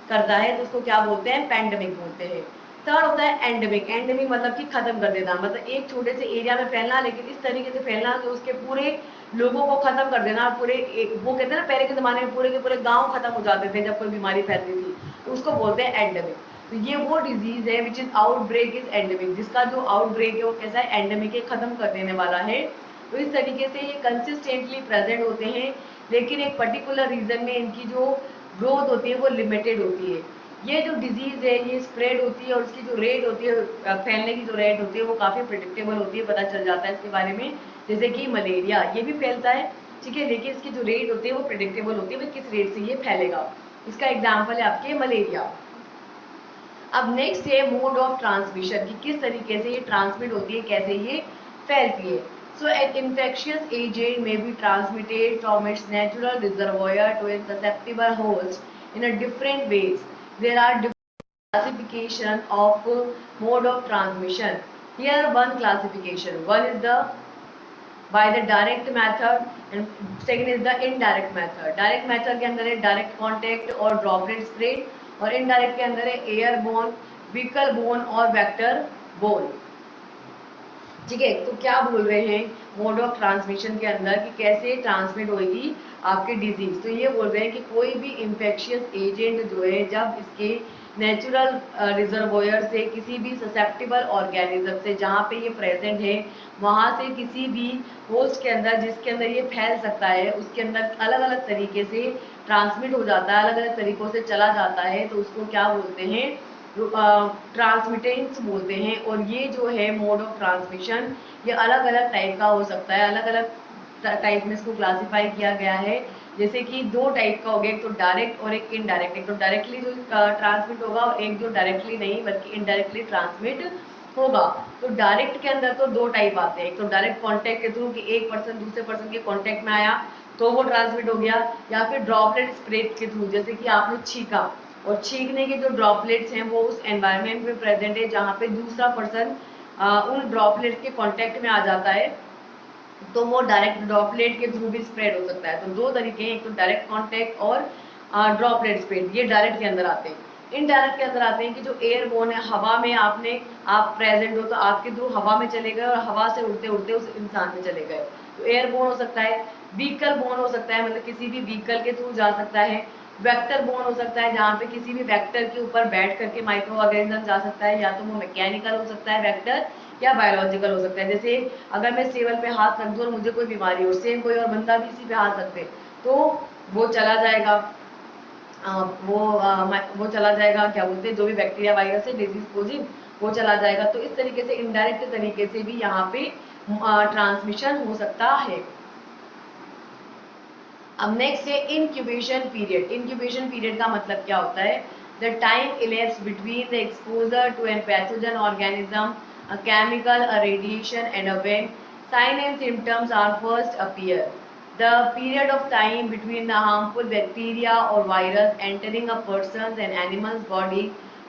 Speaker 1: करता है, तो उसको क्या बोलते हैं, पैंडेमिक बोलते हैं। थर्ड होता है एंडेमिक। एंडेमिक मतलब कि खत्म कर देना, मतलब एक छोटे से एरिया में फैलना, लेकिन इस तरीके से फैलना कि उसके पूरे लोगों को खत्म कर देना, पूरे वो कहते हैं ना पहले के जमाने में पूरे के पूरे गांव खत्म हो जाते थे जब कोई बीमारी फैलती थी, तो उसको बोलते हैं एंडेमिक। तो ये वो डिजीज है which is outbreak is endemic, जिसका जो आउटब्रेक है वो कैसा है, एंडेमिक है, खत्म कर देने वाला है। तो इस तरीके से ये कंसिस्टेंटली प्रेजेंट होते हैं, लेकिन एक पर्टिकुलर रीजन में इनकी जो ग्रोथ होती है वो लिमिटेड होती है। ये जो डिजीज है ये स्प्रेड होती है और उसकी जो रेट होती है, फैलने की जो रेट होती है वो काफ़ी प्रिडिक्टेबल होती है, पता चल जाता है इसके बारे में। जैसे कि मलेरिया ये भी फैलता है, ठीक है, लेकिन इसकी जो रेट होती है वो प्रिडिक्टेबल होती है, किस रेट से ये फैलेगा। इसका एग्जाम्पल है आपके मलेरिया। अब नेक्स्ट है मोड ऑफ ट्रांसमिशन, कि किस तरीके से ये ट्रांसमिट होती है, कैसे ये फैलती है। So an infectious agent may be transmitted from its natural reservoir to its susceptible host in a different ways. There are classification of mode of transmission. Here one classification, one is the by the direct method and second is the indirect method. Direct method के अंदर है direct contact और droplet spread, और indirect के अंदर है airborne, vehicle borne और vector borne। ठीक है, तो क्या बोल रहे हैं मोड ऑफ ट्रांसमिशन के अंदर कि कैसे ट्रांसमिट होगी आपकी डिजीज, तो ये बोल रहे हैं कि कोई भी इंफेक्शियस एजेंट जो है जब इसके नेचुरल रिजर्वोयर से किसी भी ससेप्टिबल ऑर्गेनिज्म से जहाँ पे ये प्रेजेंट है वहाँ से किसी भी होस्ट के अंदर जिसके अंदर ये फैल सकता है उसके अंदर अलग अलग तरीके से ट्रांसमिट हो जाता है, अलग अलग तरीकों से चला जाता है, तो उसको क्या बोलते हैं, ट्रांसमिटेंस बोलते हैं। और ये जो है मोड ऑफ ट्रांसमिशन ये अलग अलग टाइप का हो सकता है, अलग अलग टाइप में इसको क्लासिफाई किया गया है। जैसे कि दो टाइप का हो गया, एक तो डायरेक्ट और एक इनडायरेक्ट। एक तो डायरेक्टली जो ट्रांसमिट होगा और एक जो डायरेक्टली नहीं बल्कि इनडायरेक्टली ट्रांसमिट होगा। तो डायरेक्ट के अंदर तो दो टाइप आते हैं, एक तो डायरेक्ट कॉन्टैक्ट के थ्रू कि एक पर्सन दूसरे पर्सन के कॉन्टैक्ट में आया तो वो ट्रांसमिट हो गया, या फिर ड्रॉपलेट स्प्रेड के थ्रू, जैसे कि आपने छींका और छींकने के जो ड्रॉपलेट्स हैं वो उस एनवायरनमेंट में प्रेजेंट है जहाँ पे दूसरा पर्सन उन ड्रॉपलेट्स के कांटेक्ट में आ जाता है, तो वो डायरेक्ट ड्रॉपलेट के थ्रू भी स्प्रेड हो सकता है। तो दो तरीके हैं, एक तो डायरेक्ट कांटेक्ट और ड्रॉपलेट स्प्रेड, ये डायरेक्ट के अंदर आते हैं। इनडायरेक्ट के अंदर आते हैं कि जो एयरबोर्न है, हवा में आप प्रेजेंट हो तो आपके थ्रू हवा में चले गए और हवा से उड़ते उड़ते उस इंसान में चले गए, तो एयरबोर्न हो सकता है। व्हीकल बोर्न हो सकता है, मतलब किसी भी व्हीकल के थ्रू जा सकता है। वेक्टर बोर्न हो सकता है, जहाँ पे किसी भी वेक्टर के ऊपर बैठ करके माइक्रो ऑर्गेनिज्म जा सकता है, या तो वो मैकेनिकल हो सकता है वेक्टर या बायोलॉजिकल हो सकता है। जैसे अगर मैं टेबल पे हाथ रख दूँ और मुझे कोई बीमारी हो, सेम कोई और बंदा भी इसी पे हाथ रख दे तो वो चला जाएगा, वो चला जाएगा, क्या बोलते हैं, जो भी बैक्टीरिया वायरस है डिजीज कोजिंग वो चला जाएगा। तो इस तरीके से इनडायरेक्ट तरीके से भी यहाँ पे ट्रांसमिशन हो सकता है। अब नेक्स्ट है इंक्यूबेशन पीरियड। इंक्यूबेशन पीरियड का मतलब क्या होता है, the time elapsed between the exposure to an pathogen organism, a chemical, a radiation and a when sign and symptoms are first appear. The period of time between the harmful bacteria or virus entering a person's and animal's body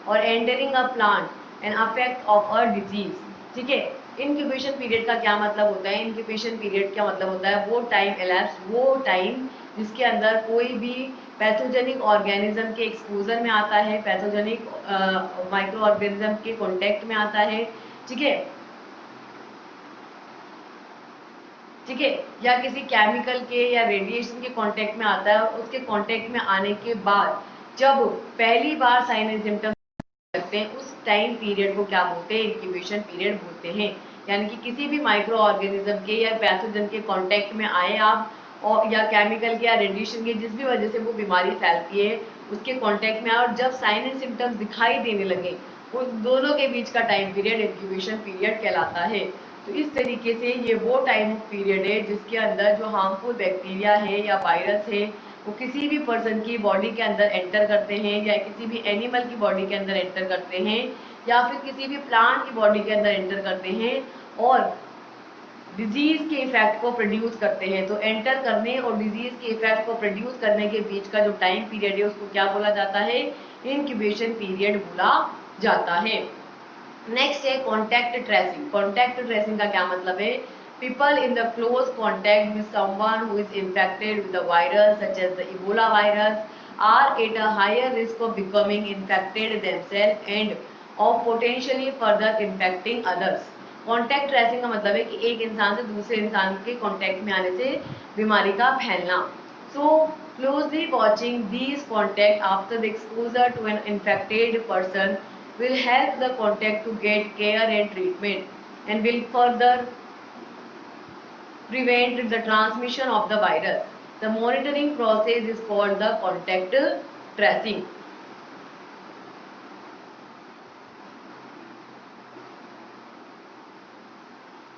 Speaker 1: or entering a plant and effect of a disease। ठीक है, incubation period का क्या मतलब होता है, incubation period का मतलब होता है वो टाइम elapsed, वो टाइम जिसके अंदर कोई भी पैथोजेनिक ऑर्गेनिज्म के एक्सपोजर में आता है, पैथोजेनिक माइक्रो ऑर्गेनिज्म के कांटेक्ट में आता है। ठीक है, ठीक है, या किसी केमिकल के या रेडिएशन के कांटेक्ट में आता है, और उसके कांटेक्ट में आने के बाद जब पहली बार साइन एंड सिम्टम्स लगते हैं, उस टाइम पीरियड को क्या बोलते हैं, इंक्यूबेशन पीरियड बोलते हैं। यानी कि किसी भी माइक्रो ऑर्गेनिज्म के या पैथोजन के कांटेक्ट में आए आप, और या केमिकल के या रेडिएशन के, जिस भी वजह से वो बीमारी फैलती है, उसके कांटेक्ट में आए और जब साइन एंड सिम्टम्स दिखाई देने लगे, उन दोनों के बीच का टाइम पीरियड इंक्यूबेशन पीरियड कहलाता है। तो इस तरीके से ये वो टाइम पीरियड है जिसके अंदर जो हार्मफुल बैक्टीरिया है या वायरस है, वो किसी भी पर्सन की बॉडी के अंदर एंटर करते हैं, या किसी भी एनिमल की बॉडी के अंदर एंटर करते हैं, या फिर किसी भी प्लांट की बॉडी के अंदर एंटर करते हैं और डिजीज के इफेक्ट को प्रोड्यूस करते हैं। तो एंटर करने और डिजीज के इफेक्ट को प्रोड्यूस करने के बीच का जो टाइम पीरियड है, उसको क्या बोला जाता है, इंक्यूबेशन पीरियड बोला जाता है। नेक्स्ट है कॉन्टैक्ट ट्रेसिंग। कॉन्टैक्ट ट्रेसिंग का क्या मतलब है, people in the close contact with someone who is infected with the virus such as the Ebola virus are at a higher risk of becoming infected themselves and of potentially further infecting others। Contact tracing का मतलब है कि एक इंसान से दूसरे इंसान के कॉन्टैक्ट में आने से बीमारी का फैलना। सो closely watching these contact after the exposure to an infected person will help the contact to get care and treatment and will further prevent the transmission of the virus. The monitoring process is called the contact tracing।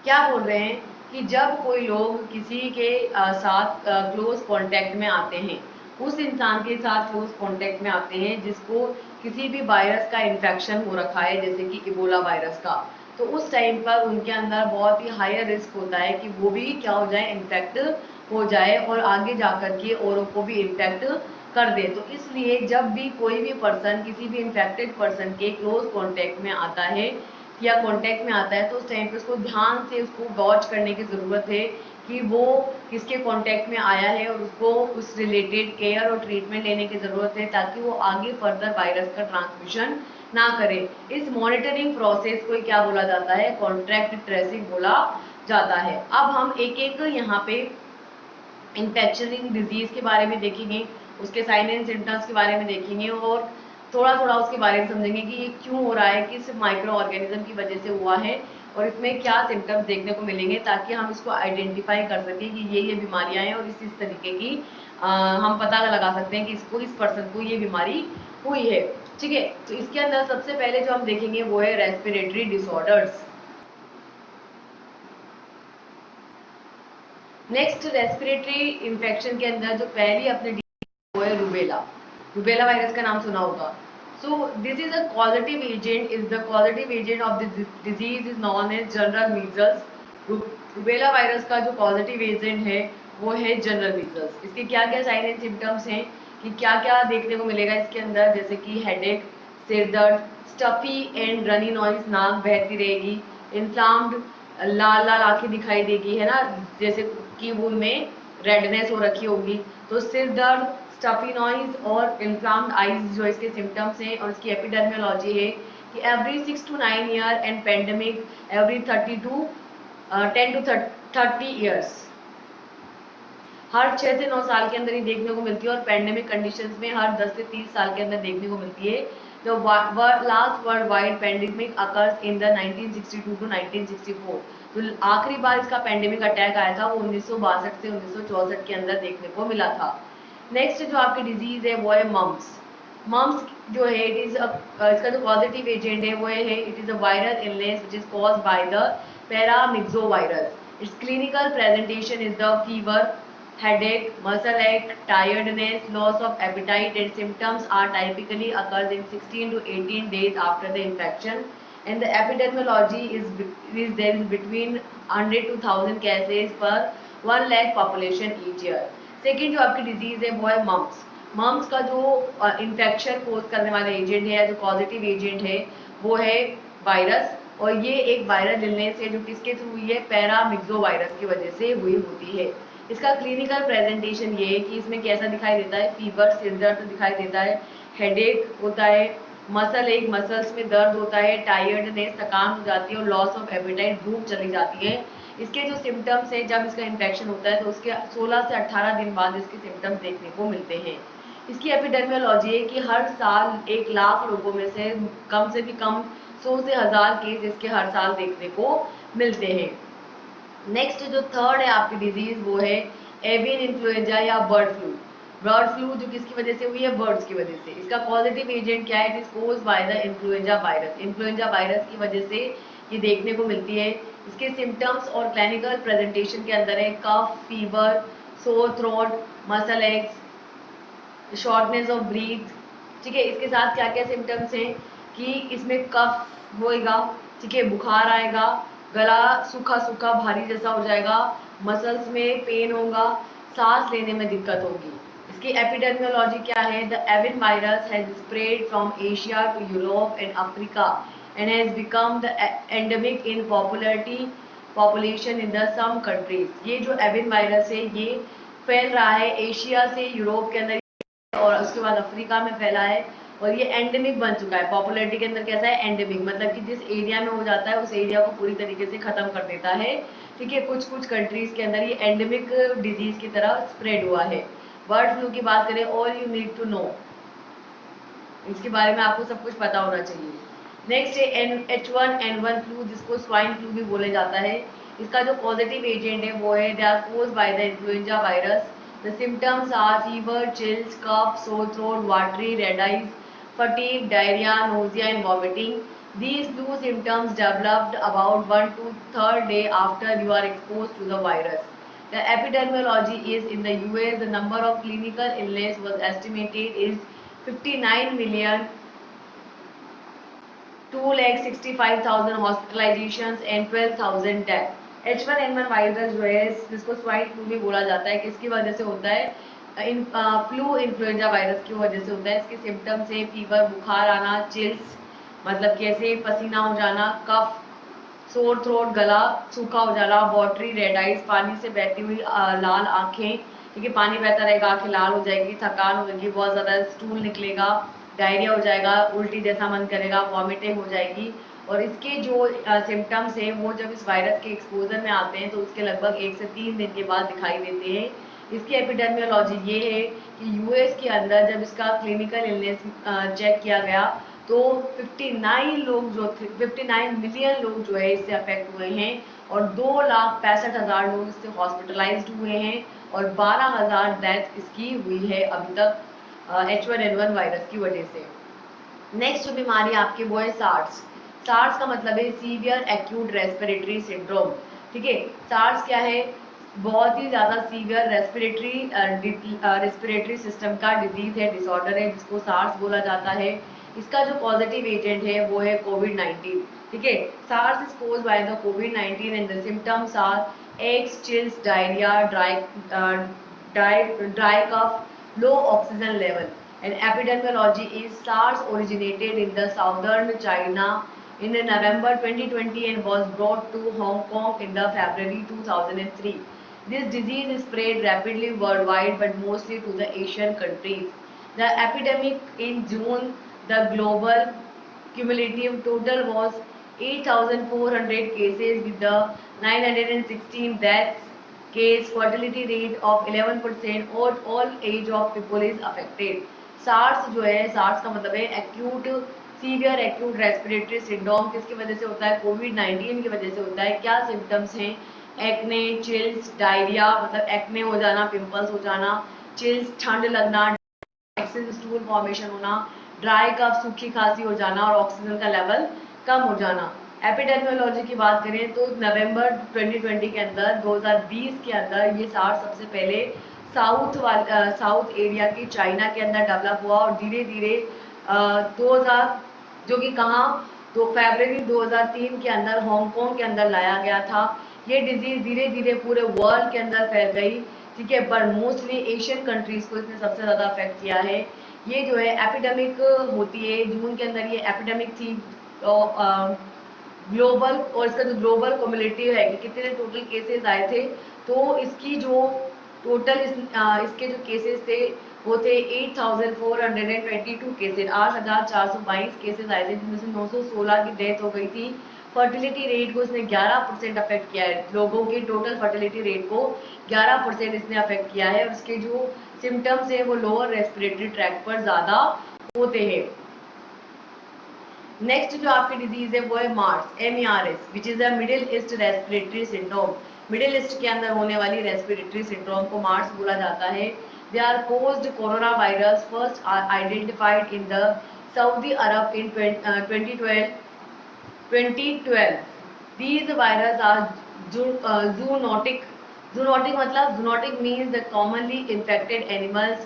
Speaker 1: क्या बोल रहे हैं कि जब कोई लोग किसी के साथ क्लोज कांटेक्ट में आते हैं, उस इंसान के साथ क्लोज कांटेक्ट में आते हैं जिसको किसी भी वायरस का इन्फेक्शन हो रखा है, जैसे कि इबोला वायरस का, तो उस टाइम पर उनके अंदर बहुत ही हायर रिस्क होता है कि वो भी क्या हो जाए, इन्फेक्ट हो जाए और आगे जाकर के औरों को भी इन्फेक्ट कर दे। तो इसलिए जब भी कोई भी पर्सन किसी भी इन्फेक्टेड पर्सन के क्लोज कांटेक्ट में आता है या कांटेक्ट में आता है, तो उस टाइम पे उसको ध्यान से उसको वॉच करने की ज़रूरत है कि वो किसके कांटेक्ट में आया है, और उसको उस रिलेटेड केयर और ट्रीटमेंट लेने की ज़रूरत है ताकि वो आगे फर्दर वायरस का ट्रांसमिशन ना करे। इस मॉनिटरिंग प्रोसेस को क्या बोला जाता है, कॉन्टैक्ट ट्रेसिंग बोला जाता है। अब हम एक एक यहाँ पे इन्फेक्शन डिजीज के बारे में देखेंगे, उसके साइन एंड सिम्टम्स के बारे में देखेंगे, और थोड़ा थोड़ा उसके बारे में समझेंगे कि ये क्यों हो रहा है, किस माइक्रो ऑर्गेनिज्म की वजह से हुआ है, और इसमें क्या सिम्टम्स देखने को मिलेंगे, ताकि हम इसको आइडेंटिफाई कर सकें कि ये बीमारियां हैं और इस तरीके की हम पता लगा सकते हैं कि इसको इस पर्सन को ये बीमारी हुई है। ठीक है, तो इसके अंदर सबसे पहले जो हम देखेंगे वो है respiratory disorders. Next respiratory infection के अंदर जो पहली अपने वो है रूबेला। रूबेला वायरस का नाम सुना होगा। So this is a causative agent, is the causative agent of this disease is known as जनरल मीजल्स। रूबेला वायरस का जो पॉजिटिव एजेंट है वो है जनरल मीजल्स। इसके क्या क्या साइन एंड सिम्टम्स हैं, कि क्या क्या देखने को मिलेगा इसके अंदर, जैसे कि हेडेक, सिर दर्द, स्टफी एंड रनी नॉइज, नाक बहती रहेगी, इन्फ्लाम्ड, लाल लाल आंखें दिखाई देगी, है ना, जैसे कि वूल में रेडनेस हो रखी होगी। तो सिर दर्द, स्टफी नॉइज और इन्फ्लाम्ड आईज जो इसके सिम्टम्स हैं, और इसकी एपिडेमियोलॉजी है कि every 6 to 9 year and pandemic every 10 to 30 years. हर 6 से 9 साल के अंदर ही देखने को मिलती है, और पेंडेमिक कंडीशंस में हर 10 से 30 साल के अंदर देखने को मिलती है। The last world wide pandemic occurs in the 1962 to 1964। तो आखिरी बार इसका पेंडेमिक अटैक आया था वो 1962 से 1964 के अंदर देखने को मिला था। नेक्स्ट जो आपकी डिजीज है वो है मम्स। मम्स जो है इट इज इसका जो पॉजिटिव एजेंट है वो है it is a viral illness which is caused by the paramyxovirus. Its clinical presentation is the fever, headache, muscle ache, tiredness, loss of appetite, and symptoms are typically occurs in 16 to 18 days after the infection, and the epidemiology is there is between 100 to 1000 cases per 1 lakh population each year। Second जो आपकी disease है वो है mums. Mums का जो infection कोज करने वाला agent है, जो पॉजिटिव एजेंट है वो है वायरस, और ये एक वायरल इलनेस है जो किसके थ्रू हुई है, पैरामिक्सो वायरस की वजह से हुई होती है। इसका क्लिनिकल प्रेजेंटेशन ये है कि इसमें कैसा दिखाई देता है, फीवर, सिर दर्द दिखाई देता है, हेडेक होता है, मसल एक, मसल्स में दर्द होता है, टायर्डनेस, थकान हो जाती है और लॉस ऑफ एपेटाइट, भूख चली जाती है। इसके जो सिम्टम्स हैं, जब इसका इन्फेक्शन होता है तो उसके 16 से 18 दिन बाद इसके सिम्टम्स देखने को मिलते हैं। इसकी एपिडेमियोलॉजी है कि हर साल 1 लाख लोगों में से भी कम 100 से 1000 केस इसके हर साल देखने को मिलते हैं। नेक्स्ट जो थर्ड है आपकी डिजीज, वो है एवियन इन्फ्लुएंजा या बर्ड फ्लू। बर्ड फ्लू जो किसकी वजह से हुई है? बर्ड्स की वजह से। इसका पॉजिटिव एजेंट क्या है? It is cause by the influenza virus. Influenza virus की वजह से ये देखने को मिलती है। इसके सिम्टम्स और क्लिनिकल प्रेजेंटेशन के अंदर है cough, fever, sore throat, muscle aches, shortness of breath. ठीक है, इसके साथ क्या क्या सिम्टम्स हैं कि इसमें कफ होएगा, ठीक है, बुखार आएगा, गला सूखा सूखा भारी जैसा हो जाएगा, मसल्स में पेन होगा, सांस लेने में दिक्कत होगी। इसकी एपिडेमियोलॉजी क्या है? The avian virus has spread from Asia to Europe and Africa and has become the endemic in population in the some countries. ये जो एविन वायरस है ये फैल रहा है एशिया से यूरोप के अंदर और उसके बाद अफ्रीका में फैला है और ये एंडेमिक बन चुका है। पॉपुलैरिटी के अंदर कैसा है? एंडेमिक, मतलब कि जिस एरिया में हो जाता है उस एरिया को पूरी तरीके से खत्म कर देता है। ठीक है, कुछ कुछ कंट्रीज के अंदर ये एंडेमिक डिजीज की तरह स्प्रेड हुआ है। बर्ड फ्लू की बात करें, all you need to know, इसके बारे में आपको सब कुछ पता होना चाहिए। नेक्स्ट है H1N1 फ्लू, जिसको स्वाइन फ्लू भी बोले जाता है। इसका जो पॉजिटिव एजेंट है वो है they are cause by the influenza virus. The symptoms are fever, chills, cough, sore throat, watery, red eyes, fatigue, diarrhoea, nausea and vomiting. These flu symptoms developed about 1 to 3rd day after you are exposed to the virus. The epidemiology is in the US, the number of clinical illness was estimated is 59 million, 2,65,000 hospitalizations and 12,000 death. H1N1 virus जो है, जिसको swine flu भी बोला जाता है, किसकी वजह से होता है? फ्लू इन्फ्लुएंजा वायरस की वजह से होता है। इसके सिम्टम्स है फीवर, बुखार आना, चिल्स मतलब कैसे पसीना हो जाना, कफ, सोर थ्रोट, गला सूखा हो जाना, वाटरी, रेड आइज, पानी से बहती हुई लाल आंखें, ठीक है, पानी बहता रहेगा, आंखें लाल हो जाएगी, थकान होगी, बहुत ज़्यादा स्टूल निकलेगा, डायरिया हो जाएगा, उल्टी जैसा मन करेगा, वॉमिटिंग हो जाएगी। और इसके जो सिम्टम्स हैं वो जब इस वायरस के एक्सपोजर में आते हैं तो उसके लगभग 1 से 3 दिन के बाद दिखाई देते हैं। इसकी एपिडेमियोलॉजी ये है कि यूएस के अंदर जब इसका क्लिनिकल इलनेस चेक किया गया तो 59 मिलियन लोग जो है इससे अफेक्ट हुए हैं और 2,65,000 लोग इससे हॉस्पिटलाइज्ड हुए हैं और 12,000 डेथ इसकी हुई है अभी तक H1N1 वायरस की वजह से। नेक्स्ट जो बीमारी आपकी वो है सार्स। सार्स का मतलब है सीवियर एक्यूट रेस्पिरेटरी सिंड्रोम। ठीक है, सार्स क्या है? बहुत ही ज़्यादा सीवियर रेस्पिरेटरी सिस्टम का डिजीज है, डिसऑर्डर है, जिसको सार्स बोला जाता है। इसका जो पॉजिटिव एजेंट है वो है कोविड-19। ठीक है, SARS is cause by the कोविड-19 and the symptoms are aches, chills, diarrhoea, dry cough, low oxygen level. And epidemiology is SARS originated in the southern China in November 2020 and was brought to Hong Kong in the February 2003. This disease is spread rapidly worldwide but mostly to the Asian countries. The epidemic in June, the global cumulative total was 8,400 cases with the 916 deaths. Case fertility rate of 11% और all age of people is affected. SARS जो है, SARS का मतलब है acute severe acute respiratory syndrome. किसकी वजह से होता है? कोविड-19 की वजह से होता है। क्या सिम्टम्स हैं? एक्ने, चिल्स, डायरिया मतलब एक्ने हो जाना, पिंपल्स हो जाना, चिल्स ठंड लगना, एक्सेस स्टूल फॉर्मेशन होना, ड्राई कफ सूखी खांसी हो जाना और ऑक्सीजन का लेवल कम हो जाना। एपिडेमियोलॉजी की बात करें तो नवंबर 2020 के अंदर 2020 के अंदर ये सार्स सबसे पहले साउथ एरिया की चाइना के अंदर डेवलप हुआ और धीरे धीरे 2000 जो कि कहाँ तो फरवरी 2003 के अंदर हांगकांग के अंदर लाया गया था। ये डिजीज धीरे धीरे पूरे वर्ल्ड के अंदर फैल गई। ठीक है, पर मोस्टली एशियन कंट्रीज को इसने सबसे ज़्यादा अफेक्ट किया है। ये जो है एपिडेमिक होती है जून के अंदर, ये एपिडेमिक थी तो ग्लोबल, और इसका जो ग्लोबल कम्युलेटिव है कि कितने टोटल केसेस आए थे, तो इसकी जो टोटल इसके जो केसेस थे वो थे 8,422 केसेस, 8,422 केसेस आए थे, जिनमें से 916 की डेथ हो गई थी। फर्टिलिटी रेट को इसने 11% अफेक्ट किया है, लोगों के टोटल फर्टिलिटी रेट को 11% इसने अफेक्ट किया है। और इसके जो सिम्टम्स है वो लोअर रेस्पिरेटरी ट्रैक्ट पर ज्यादा होते हैं। नेक्स्ट जो आपकी डिजीज है वो है Mars, MARS, which is a middle east respiratory syndrome. Middle east के अंदर होने वाली रेस्पिरेटरी सिंड्रोम को मार्स बोला जाता है। They R post corona virus first identified in the Saudi Arab in 2012. These virus are zoonotic. Zoonotic मतलब zoonotic means the commonly infected animals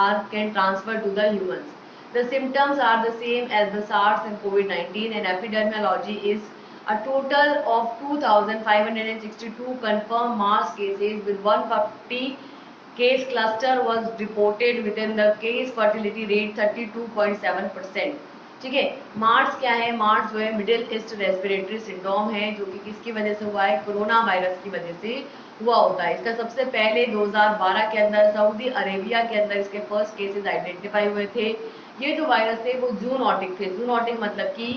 Speaker 1: are can transfer to the humans. The symptoms are the same as the SARS and COVID-19, and epidemiology is a total of 2,562 confirmed mass cases with 140 case cluster was reported within the case fertility rate 32.7%. ठीक है, Mars क्या है? Mars जो है middle east respiratory syndrome है, जो कि किसकी वजह से हुआ है? कोरोना वायरस की वजह से हुआ होता है। इसका सबसे पहले 2012 के अंदर सऊदी अरेबिया के अंदर इसके फर्स्ट केसेस आइडेंटिफाई हुए थे। ये जो वायरस थे वो जूनोटिक थे। जूनोटिक मतलब कि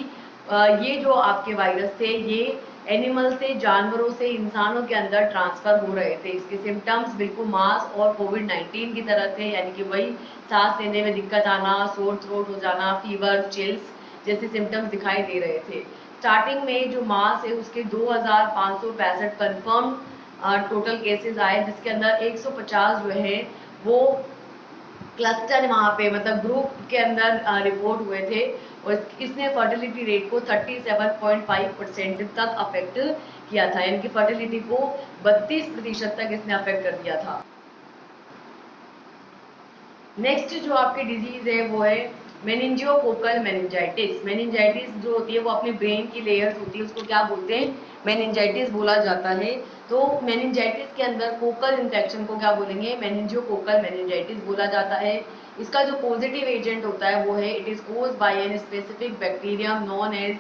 Speaker 1: ये जो आपके वायरस थे ये एनिमल से, जानवरों से इंसानों के अंदर ट्रांसफर हो रहे थे। इसके सिम्टम्स बिल्कुल मार्स और कोविड-19 की तरह थे, यानी कि वही सांस लेने में दिक्कत आना, सोर थ्रोट हो जाना, फीवर, चिल्स जैसे सिम्टम्स दिखाई दे रहे थे। स्टार्टिंग में जो मार्स है उसके 2,565 कंफर्म टोटल केसेस आए, जिसके अंदर 150 जो है वो क्लस्टर वहाँ पे मतलब ग्रुप के अंदर रिपोर्ट हुए थे। और इसने फर्टिलिटी रेट को 37.5% तक अफेक्ट किया था, यानी कि फर्टिलिटी को 32% तक इसने अफेक्ट कर दिया था। नेक्स्ट जो आपकी डिजीज है वो है मेनिंजियोकोकल मेनिंजाइटिस। मेनिंजाइटिस जो होती है वो अपने ब्रेन की लेयर्स होती है, उसको क्या बोलते हैं? मेनिंजाइटिस बोला जाता है। तो मेनिंजाइटिस के अंदर कोकल इन्फेक्शन को क्या बोलेंगे? मेनिंजियोकोकल मेनिंजाइटिस बोला जाता है। इसका जो पॉजिटिव एजेंट होता है वो है it is caused by an specific bacterium known as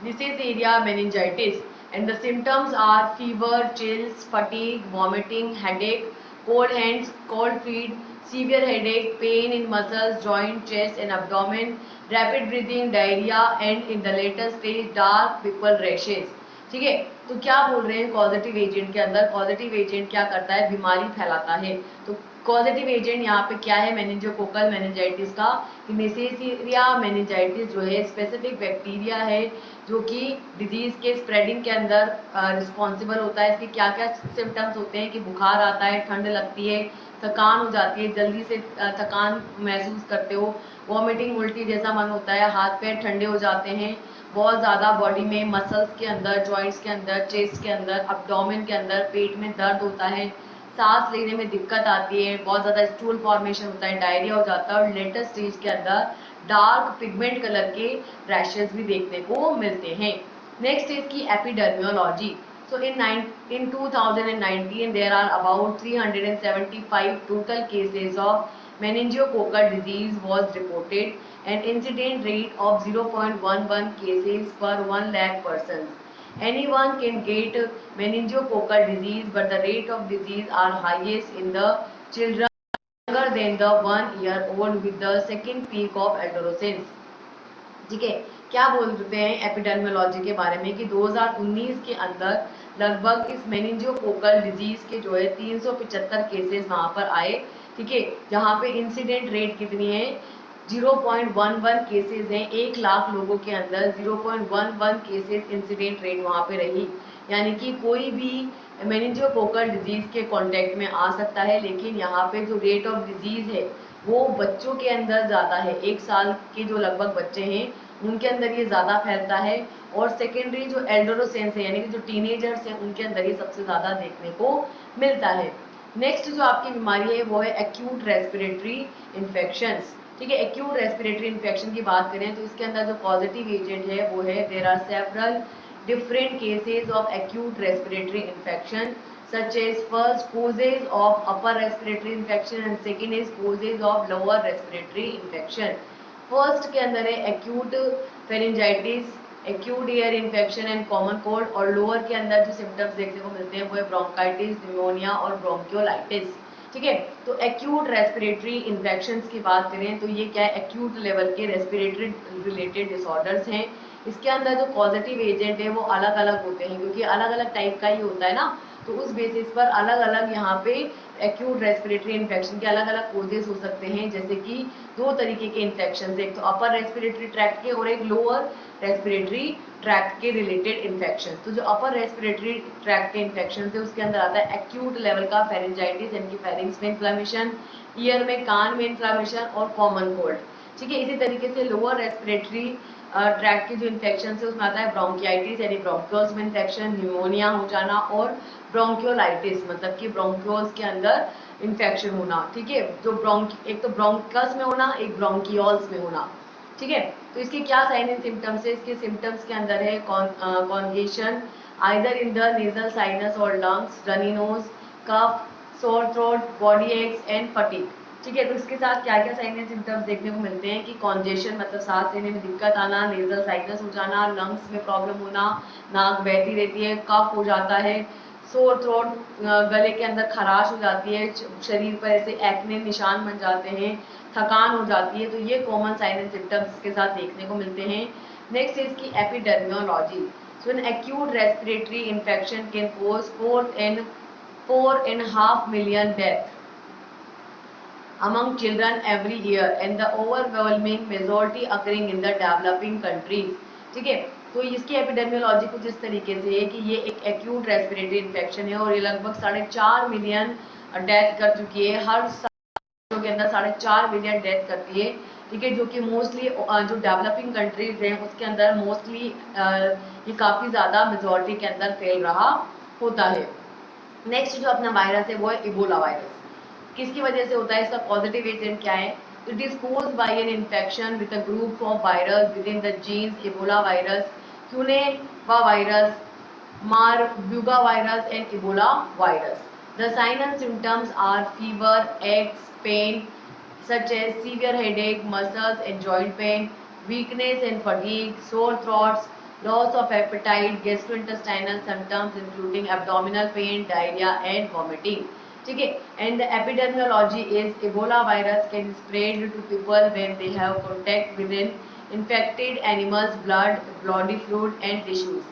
Speaker 1: Neisseria meningitis, and the symptoms are fever, chills, fatigue, vomiting, headache, cold hands, cold feet, severe headache, pain in muscles, joint, chest and abdomen, rapid breathing, diarrhea, and in the later stage dark pimple rashes. ठीक है, तो क्या बोल रहे हैं positive agent के अंदर? Positive agent क्या करता है? बीमारी फैलाता है। तो पॉजिटिव एजेंट यहाँ पे क्या है मेनिंजियोकोकल मेनिंजाइटिस का? कि नेसेरिया मेनिंजाइटिस जो है स्पेसिफिक बैक्टीरिया है जो कि डिजीज के स्प्रेडिंग के अंदर रिस्पॉन्सिबल होता है। इसके क्या क्या सिम्टम्स होते हैं कि बुखार आता है, ठंड लगती है, थकान हो जाती है, जल्दी से थकान महसूस करते हो, वॉमिटिंग उल्टी जैसा मन होता है, हाथ पैर ठंडे हो जाते हैं, बहुत ज़्यादा बॉडी में मसल्स के अंदर, जॉइंट्स के अंदर, चेस्ट के अंदर, अब्डोमेन के अंदर, पेट में दर्द होता है, सांस लेने में दिक्कत आती है, बहुत ज़्यादा स्टूल फॉर्मेशन होता है, डायरिया हो जाता है और लेटेस्ट स्टेज के अंदर डार्क पिगमेंट कलर के रैशेस भी देखने को मिलते हैं। नेक्स्ट इज की एपिडर्मियोलॉजी। So in 2019 there are about 375 total cases of meningococcal disease was reported, an incident rate of 0.11 cases per 1 lakh persons. Anyone can get meningococcal disease, but the rate of disease are highest in the children younger than the 1 year old with the second peak of adolescence. ठीक है, क्या बोलते हैं epidemiology के बारे में कि 2019 के अंदर लगभग इस मेनिंजियोकोकल डिजीज के जो है 375 केसेस वहां पर आए। ठीक है, जहां पे इंसिडेंट रेट कितनी है? 0.11 केसेस हैं 1 लाख लोगों के अंदर। 0.11 केसेस इंसिडेंट रेट वहां पे रही, यानी कि कोई भी मेनिंजियोकोकल डिजीज के कांटेक्ट में आ सकता है। लेकिन यहाँ पे जो रेट ऑफ डिजीज है वो बच्चों के अंदर ज़्यादा है। 1 साल के जो लगभग बच्चे हैं उनके अंदर ये ज़्यादा फैलता है, और सेकेंडरी जो एल्डोरोसेंस है यानी कि जो टीनेजर्स हैं उनके अंदर ये सबसे ज़्यादा देखने को मिलता है। नेक्स्ट जो आपकी बीमारी है वो है एक्यूट रेस्पिरेटरी इन्फेक्शंस। ठीक है, एक्यूट रेस्पिरेटरी इन्फेक्शन की बात करें तो इसके अंदर जो पॉजिटिव एजेंट है वो है there are several different cases of acute respiratory infection, such as first causes of upper respiratory infection and second is causes of lower respiratory infection. First के अंदर है acute pharyngitis, acute ear infection and common cold, और lower के अंदर जो symptoms देखने को मिलते हैं वो है bronchitis, pneumonia और bronchiolitis. ठीक है। तो एक्यूट रेस्पिरेटरी इन्फेक्शंस की बात करें तो ये क्या है, एक्यूट लेवल के रेस्पिरेटरी रिलेटेड डिसऑर्डर्स हैं। इसके अंदर जो पॉजिटिव एजेंट है वो अलग अलग होते हैं, क्योंकि अलग अलग टाइप का ही होता है ना, तो उस बेसिस पर अलग अलग यहाँ पे एक्यूट रेस्पिरेटरी इन्फेक्शन के अलग अलग कोजेस हो सकते हैं। जैसे कि दो तरीके के इन्फेक्शन, एक तो अपर रेस्पिरेटरी ट्रैक्ट के और एक लोअर रेस्पिरेटरी ट्रैक्ट के रिलेटेड इन्फेक्शन। तो जो अपर रेस्पिरेटरी ट्रैक्ट के इन्फेक्शन है उसके अंदर आता है एक्यूट लेवल का फेरेंजाइटिस यानी कि फेरिंग्स में इन्फ्लेमेशन, ईयर में कान में इन्फ्लेमेशन और कॉमन कोल्ड। ठीक है। इसी तरीके से लोअर रेस्पिरेटरी ट्रैक्ट के जो इन्फेक्शन है उसमें आता है ब्रोंकियाइटिस यानी ब्रोंक्योल्स में इन्फेक्शन, न्यूमोनिया हो जाना और ब्रोंकियोलाइटिस मतलब कि ब्रोंक्योल्स के अंदर इन्फेक्शन होना। ठीक है। जो एक तो ब्रोंकस में होना, एक ब्रोंकियोल्स में होना। ठीक है। तो इसके क्या साइन एंड सिम्टम्स है, इसके सिम्टम्स के अंदर है congestion either in the nasal sinus और lungs, runny nose, cough, sore throat, body aches and fatigue. ठीक है। तो इसके साथ क्या क्या साइन एंड सिम्टम्स देखने को मिलते हैं कि कॉन्जेशन मतलब सांस लेने में दिक्कत आना, नेजल साइनस हो जाना, लंग्स में प्रॉब्लम होना, नाक बहती रहती है, कफ हो जाता है, सोर थ्रोट गले के अंदर खराश हो जाती है, शरीर पर ऐसे एक्ने निशान बन जाते हैं, थकान हो जाती है। तो ये कॉमन साइन एंड सिम्टम्स के साथ देखने को मिलते हैं। नेक्स्ट है इसकी epidemiology. So an acute respiratory infection can cause 4.5 million deaths among children every year and the overwhelming majority occurring in the developing countries। ठीक है। तो इसकी एपिडेमियोलॉजी कुछ इस तरीके से है कि ये एक एक्यूट रेस्पिरेटरी इन्फेक्शन है और ये लगभग 4.5 मिलियन डेथ कर चुकी है। हर साल के अंदर 4.5 मिलियन डेथ करती है। ठीक है। जो कि मोस्टली जो डेवलपिंग कंट्रीज हैं उसके अंदर मोस्टली ये काफ़ी ज़्यादा मेजोरिटी के अंदर फैल रहा होता है। नेक्स्ट जो अपना वायरस है वो है इबोला वायरस। किसकी वजह से होता है, इसका पॉजिटिव एजेंट क्या है, it is caused by an infection with a group of virus with in the genus Ebola virus, क्यूनेवा virus, Marburg virus and Ebola virus. The sign and symptoms are fever, aches, pain such as severe headache, muscles and joint pain, weakness and fatigue, sore throats, loss of appetite, gastrointestinal symptoms including abdominal pain, diarrhea and vomiting। ठीक है। And the epidemiology is Ebola virus can spread to people when they have contact with an infected animals blood, body fluid and tissues।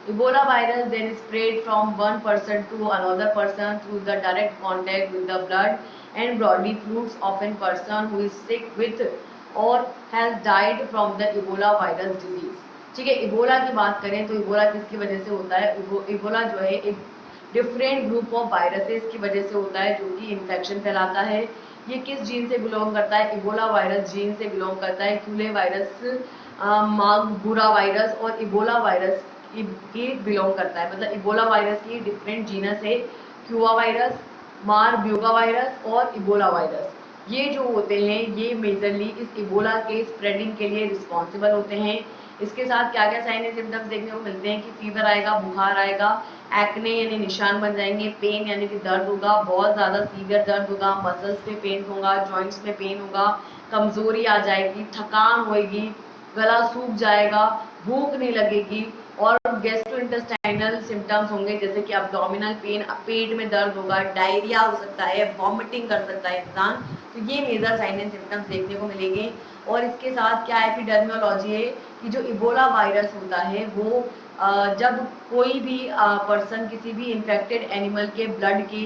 Speaker 1: Ebola virus then spread from one person to another person through the direct contact with the blood and body fluids of a person who is sick with or has died from the Ebola virus disease। ठीक है। Ebola की बात करें तो Ebola किसकी वजह से होता है, इबोला जो है एक डिफरेंट ग्रुप ऑफ वायरसेस की वजह से होता है जो कि इन्फेक्शन फैलाता है। ये किस जीन से बिलोंग करता है, इबोला वायरस जीन से बिलोंग करता है। क्यूले वायरस, मार्बर्ग वायरस और इबोला वायरस की बिलोंग करता है। मतलब इबोला वायरस की डिफरेंट जीनस है, क्यूआ वायरस, मारबर्ग वायरस और इबोला वायरस। ये जो होते हैं ये मेजरली इस इबोला के स्प्रेडिंग के लिए रिस्पॉन्सिबल होते हैं। इसके साथ क्या क्या साइन एंड सिम्टम्स देखने को मिलते हैं कि फीवर आएगा, बुखार आएगा, एक्ने यानी निशान बन जाएंगे, पेन यानी कि दर्द होगा, बहुत ज़्यादा सीवियर दर्द होगा, मसल्स पे पेन होगा, जॉइंट्स में पेन होगा, कमजोरी आ जाएगी, थकान होएगी, गला सूख जाएगा, भूख नहीं लगेगी और गैस्ट्रोइंटेस्टाइनल सिम्टम्स होंगे जैसे कि अब्डोमिनल पेन, पेट में दर्द होगा, डायरिया हो सकता है, वॉमिटिंग कर सकता है इंसान। तो ये मेजर साइन एंड सिम्टम्स देखने को मिलेंगे। और इसके साथ क्या एपिडेमियोलॉजी है कि जो इबोला वायरस होता है वो जब कोई भी पर्सन किसी भी इन्फेक्टेड एनिमल के ब्लड के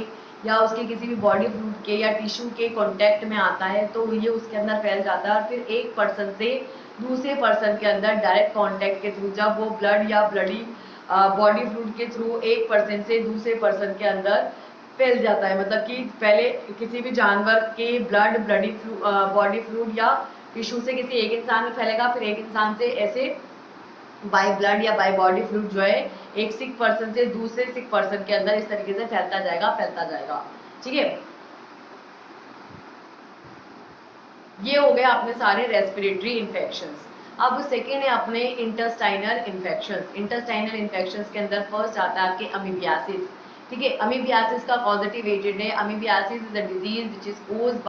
Speaker 1: या उसके किसी भी बॉडी फ्लूइड के या टिश्यू के कांटेक्ट में आता है तो ये उसके अंदर फैल जाता है और फिर एक पर्सन से दूसरे पर्सन के अंदर डायरेक्ट कांटेक्ट के थ्रू जब वो ब्लड या ब्लडी बॉडी फ्लूइड के थ्रू एक पर्सन से दूसरे पर्सन के अंदर फैल जाता है। मतलब कि पहले किसी भी जानवर के ब्लड, बॉडी फ्लूइड या टिश्यू से किसी एक इंसान में फैलेगा, फिर एक इंसान से ऐसे बाय ब्लड या बाय बॉडी फ्लूइड जो है एक सिक पर्सन से दूसरे सिक पर्सन के अंदर इस तरीके से फैलता जाएगा। ठीक है। ये हो गए अपने सारे रेस्पिरेटरी इन्फेक्शंस। अब सेकेंड है अपने इंटेस्टाइनल इन्फेक्शंस। इंटेस्टाइनल इन्फेक्शंस के अंदर फर्स्ट आता है आपके अमीबियासिस। ठीक है। अमीबियासिस का पॉजिटिव एजेंट है, amoebiasis is a disease which is caused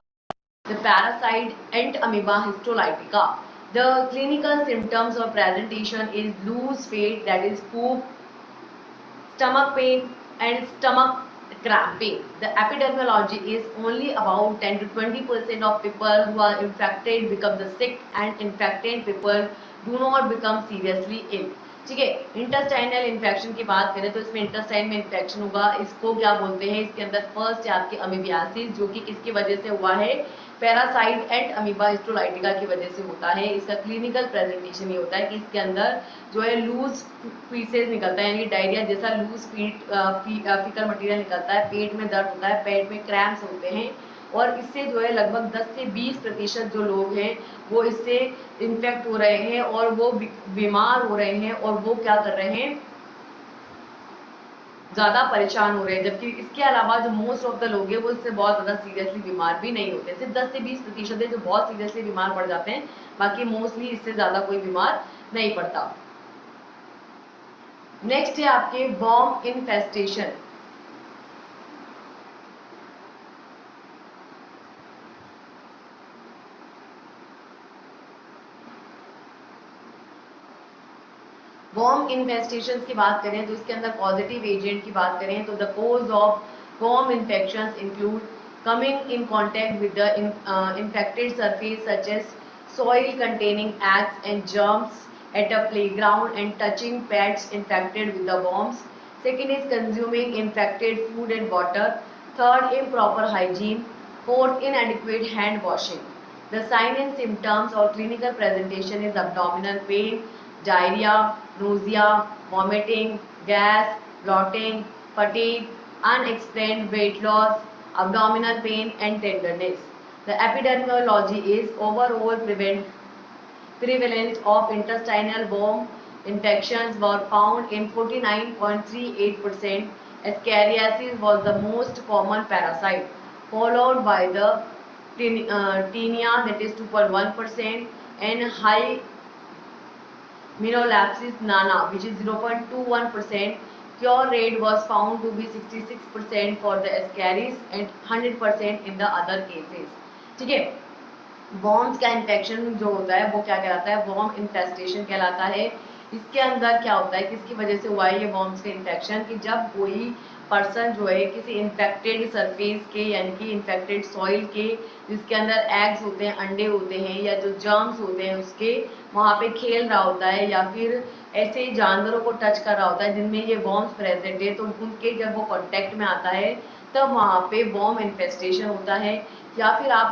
Speaker 1: the parasite Ent amoeba histolytica। The clinical symptoms of presentation is loose fat, that is poop, stomach pain and stomach cramping. The epidemiology is only about 10 to 20% of people who are infected become the sick, and infected people do not become seriously ill. ठीक है, intestinal infection की बात करें तो इसमें intestine में infection होगा, इसको क्या बोलते हैं, इसके अंदर फर्स्ट है आपकी अमीबियासिस, जो कि किसकी वजह से हुआ है, पैरासाइट एंड अमीबा हिस्टोलाइटिका की वजह से होता है। इसका क्लिनिकल प्रेजेंटेशन ये होता है कि इसके अंदर जो है लूज पीसेस निकलता है, यानी डायरिया जैसा लूज फीकल मटेरियल निकलता है, पेट में दर्द होता है, पेट में क्रैम्प्स होते हैं, और इससे जो है लगभग 10 से 20% जो लोग हैं वो इससे इन्फेक्ट हो रहे हैं और वो बीमार हो रहे हैं, और वो क्या कर रहे हैं, ज्यादा परेशान हो रहे हैं। जबकि इसके अलावा जो मोस्ट ऑफ द लोग हैं वो इससे बहुत ज्यादा सीरियसली बीमार भी नहीं होते। सिर्फ 10 से 20% है जो बहुत सीरियसली बीमार पड़ जाते हैं, बाकी मोस्टली इससे ज्यादा कोई बीमार नहीं पड़ता। नेक्स्ट है आपके वर्म इन्फेस्टेशन। वर्म इन्फेस्टेशन की बात करें तो इसके अंदर पॉजिटिव एजेंट की बात करें तो the cause of worm infections include coming in contact with the infected surface such as soil containing eggs and germs at a playground and touching pets infected with the worms. Second is consuming infected food and water. Third, improper hygiene. Fourth, inadequate hand washing. The sign and symptoms or clinical presentation is abdominal pain, diarrhea, nausea, vomiting, gas, bloating, fatigue, unexplained weight loss, abdominal pain and tenderness. The epidemiology is overall prevalence of intestinal worm infections were found in 49.38%. Ascariasis was the most common parasite, followed by the tinea, that is 2.1%, and high Menolapsis nana, which is 0.21%. Cure rate was found to be 66% for the Ascaris and 100% in the other cases. ठीक है, worms का infection जो होता है वो क्या कहलाता है, वॉर्म इन्फेस्टेशन कहलाता है। इसके अंदर क्या होता है, किसकी वजह से हुआ है ये वॉर्म्स का इन्फेक्शन, कि जब कोई पर्सन जो है किसी इन्फेक्टेड सरफेस के यानी कि इन्फेक्टेड सॉइल के जिसके अंदर एग्स होते हैं, अंडे होते हैं, या जो जर्म्स होते हैं उसके वहाँ पे खेल रहा होता है, या फिर ऐसे जानवरों को टच कर रहा होता है जिनमें ये वॉर्म्स प्रेजेंट है, तो उनके जब वो कॉन्टेक्ट में आता है तब वहाँ पे वॉर्म इन्फेस्टेशन होता है। या फिर आप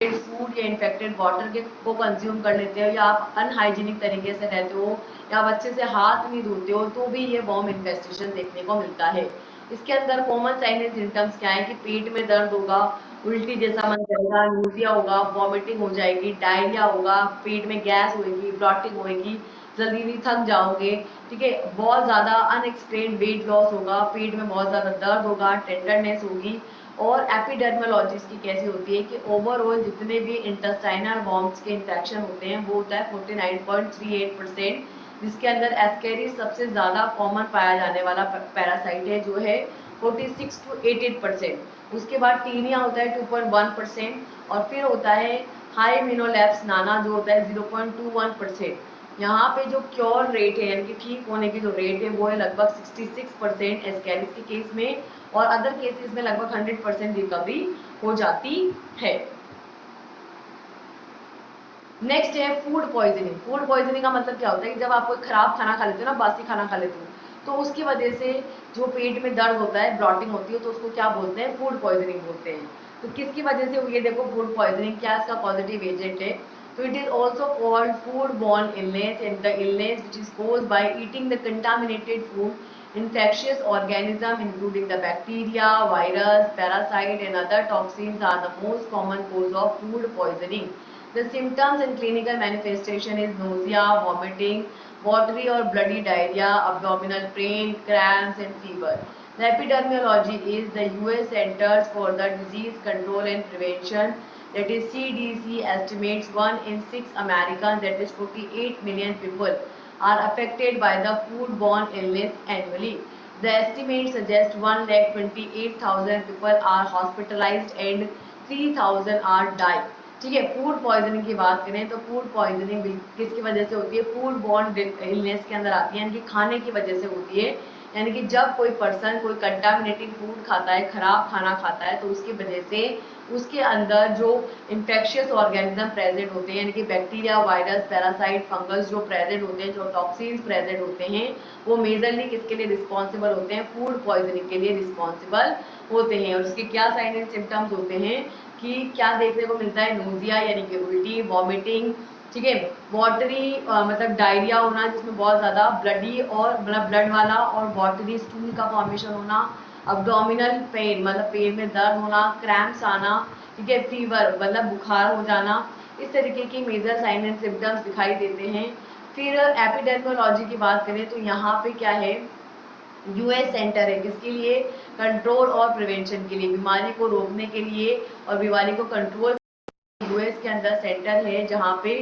Speaker 1: फूड या इन्फेक्टेड वाटर के को कंज्यूम कर लेते हो, या आप अनहाइजीनिक तरीके से रहते हो, या आप अच्छे से हाथ नहीं धोते हो, तो भी ये वॉर्म इन्फेस्टेशन देखने को मिलता है। इसके अंदर कॉमन साइन एंड सिम्टम्स क्या है कि पेट में दर्द होगा, उल्टी जैसा मन करेगा, नूजिया होगा, वॉमिटिंग हो जाएगी, डायरिया होगा, पेट में गैस होगी, ब्लॉटिंग होगी, जल्दी भी थक जाओगे, ठीक है, बहुत ज़्यादा अनएक्सप्लेन्ड वेट लॉस होगा, पेट में बहुत ज़्यादा दर्द होगा, टेंडरनेस होगी। और एपिडर्मोलॉजिस की कैसी होती है कि ओवरऑल जितने भी इंटेस्टाइनल वॉर्म्स के इन्फेक्शन होते हैं वो होता है 49.38%, जिसके अंदर एस्केरिस सबसे ज़्यादा कॉमन पाया जाने वाला पैरासाइट है जो है 46 to 88%। उसके बाद टीनिया होता है 2.1%, और फिर होता है हाई मिनोलैप्स नाना जो होता है 0.21%। यहाँ पे जो क्योर रेट है यानी कि ठीक होने की जो रेट है वो है लगभग 66% एस्केरिस के केस में, और अदर केसेस में लगभग 100% रिकवरी हो जाती है। नेक्स्ट है फूड पॉइजनिंग। फूड पॉइजनिंग का मतलब क्या होता है कि जब आप कोई खराब खाना खा लेते हो ना, बासी खाना खा लेते हो, तो उसकी वजह से जो पेट में दर्द होता है, ब्लॉटिंग होती है, तो उसको क्या बोलते हैं, फूड पॉइजनिंग बोलते हैं। तो किसकी वजह से हुई है, देखो फूड पॉइजनिंग क्या इसका पॉजिटिव एजेंट है, तो it is also called food borne illness, and the illness which is caused by eating the contaminated food. Infectious organisms including the bacteria, virus, parasite and other toxins are the most common cause of food poisoning. The symptoms and clinical manifestation is nausea, vomiting, watery or bloody diarrhea, abdominal pain, cramps and fever. The epidemiology is the US Centers for the Disease Control and Prevention, that is CDC, estimates 1 in 6 Americans, that is 48 million people, are affected by the foodborne illness annually. The estimate suggests 1,28,000 people are hospitalized and 3,000 are die. ठीक है, food poisoning की बात करें तो food poisoning किसकी वजह से होती है, फूड बॉर्न इलनेस के अंदर आती है, यानी कि खाने की वजह से होती है, यानी कि जब कोई पर्सन कोई कंटामिनेटेड फूड खाता है, खराब खाना खाता है, तो उसकी वजह से उसके अंदर जो इन्फेक्शियस ऑर्गेनिज्म प्रेजेंट होते हैं, यानी कि बैक्टीरिया, वायरस, पैरासाइट, फंगस जो प्रेजेंट होते हैं, जो टॉक्सिन्स प्रेजेंट होते हैं, वो मेजरली किसके लिए रिस्पॉन्सिबल होते हैं? फूड पॉइजनिंग के लिए रिस्पॉन्सिबल होते हैं। और उसके क्या साइन एंड सिम्टम्स होते हैं कि क्या देखने को मिलता है? नोजिया यानी कि उल्टी, वॉमिटिंग, ठीक है, वाटरी मतलब डायरिया होना जिसमें बहुत ज्यादा ब्लडी और मतलब ब्लड वाला, और वाटरी स्टूल का फॉर्मेशन होना, अब्डोमिनल पेन मतलब पेट में दर्द होना, क्रैम्प्स आना, ठीक है, फीवर मतलब बुखार हो जाना, इस तरीके की मेजर साइन एंड सिम्टम्स दिखाई देते हैं। फिर एपिडेमियोलॉजी की बात करें तो यहाँ पे क्या है? यूएस सेंटर है किसके लिए? कंट्रोल और प्रिवेंशन के लिए, बीमारी को रोकने के लिए और बीमारी को कंट्रोल। यूएस के अंदर सेंटर है जहाँ पे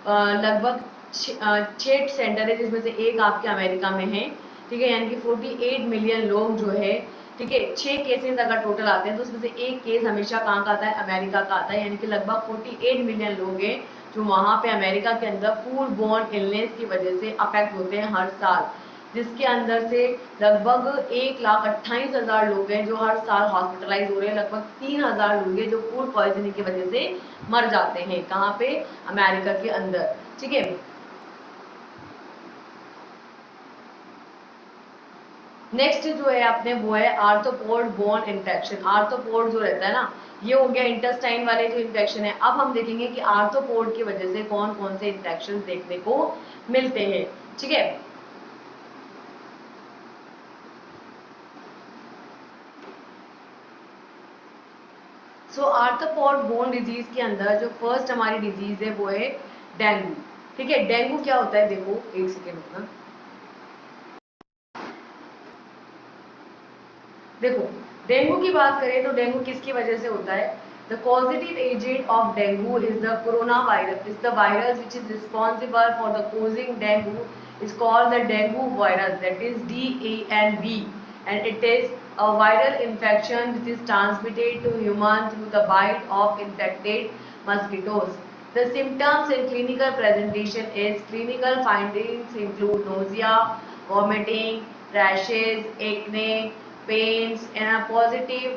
Speaker 1: लगभग 6 सेंटर है, जिसमें से एक आपके अमेरिका में है, ठीक है, यानी कि 48 मिलियन लोग जो है, ठीक है, 6 केसेस अगर टोटल आते हैं तो उसमें से एक केस हमेशा कहाँ का आता है? अमेरिका का आता है, यानी कि लगभग 48 मिलियन लोग हैं जो वहाँ पे अमेरिका के अंदर फूड बोर्न इलनेस की वजह से अफेक्ट होते हैं हर साल, जिसके अंदर से लगभग 1,28,000 लोग हैं जो हर साल हॉस्पिटलाइज हो रहे हैं, लगभग 3,000 लोग हैं जो फूड पॉइजनिंग की वजह से मर जाते हैं। कहाँ पे? अमेरिका के अंदर, ठीक है। नेक्स्ट जो है आपने वो है आर्थ्रोपोड बोर्न इन्फेक्शन। आर्थ्रोपोड जो रहता है ना, ये हो गया इंटेस्टाइन वाले जो इन्फेक्शन है। अब हम देखेंगे कि आर्थ्रोपोड की वजह से कौन कौन से इन्फेक्शन देखने को मिलते हैं, ठीक है। सो आर्थ्रोपोड बोन डिजीज के अंदर जो फर्स्ट हमारी डिजीज है वो है डेंगू, ठीक है। डेंगू क्या होता है? देखो एक सेकेंड रुकना। देखो, डेंगू की बात करें तो डेंगू किसकी वजह से होता है? The causative agent of dengue is the coronavirus, is the virus which is responsible for the causing dengue is called the dengue virus, that is DENV, and it is a viral infection which is transmitted to human through the bite of infected mosquitoes. The symptoms and clinical presentation is clinical findings include nausea, vomiting, rashes, acne, pains, and a positive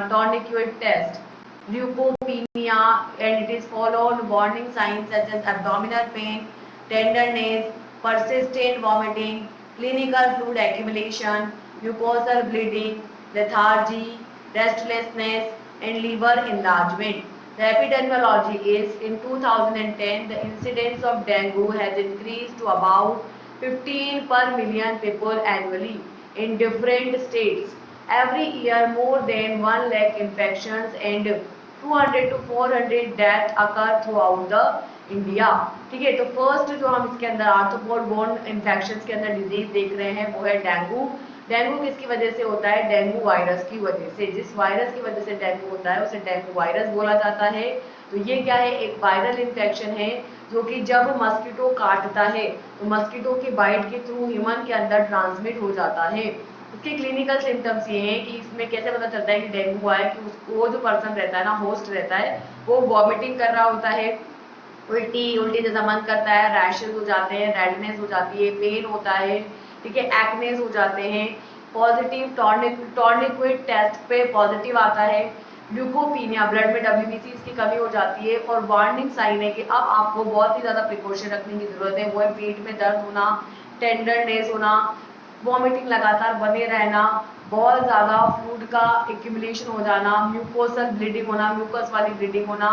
Speaker 1: tourniquet test. Leukopenia, and it is followed warning signs such as abdominal pain, tenderness, persistent vomiting, clinical fluid accumulation, mucosal bleeding, lethargy, restlessness, and liver enlargement. The epidemiology is in 2010 the incidence of dengue has increased to about 15 per million people annually in different states. Every year more than 1 lakh infections and 200 to 400 death occur through out the India, ठीक है। तो first जो हम इसके अंदर arthropod born infection के अंदर disease देख रहे हैं वो है डेंगू। डेंगू किसकी वजह से होता है? डेंगू वायरस की वजह से। जिस वायरस की वजह से डेंगू होता है उसे डेंगू वायरस बोला जाता है। तो ये क्या है? एक वायरल इन्फेक्शन है जो कि जब मस्कीटो काटता है तो मस्कीटो की बाइट के थ्रू ह्यूमन के अंदर ट्रांसमिट हो जाता है। इसके क्लिनिकल सिम्टम्स ये हैं कि इसमें कैसे पता चलता है कि डेंगू हुआ है, कि उसको जो पर्सन रहता है ना, होस्ट रहता है, वो वॉमिटिंग कर रहा होता है, उल्टी उल्टी जैसा मन करता है, रैशेज हो जाते हैं, रेडनेस हो जाती है, पेन होता है, ठीक है, एक्नेस हो जाते हैं, पॉजिटिव टॉर्निक्वेट टेस्ट पे पॉजिटिव आता है, ल्यूकोपीनिया ब्लड में WBC की कमी हो जाती है, और वार्निंग साइन है कि अब आपको बहुत ही ज्यादा प्रिकॉशन रखने की जरूरत है। वो है पेट में दर्द होना, टेंडरनेस होना, वॉमिटिंग लगातार बने रहना, बहुत ज़्यादा फ्लूइड का एक्यूमुलेशन हो जाना, म्यूकोसल ब्लीडिंग होना, म्यूकस वाली ब्लीडिंग होना,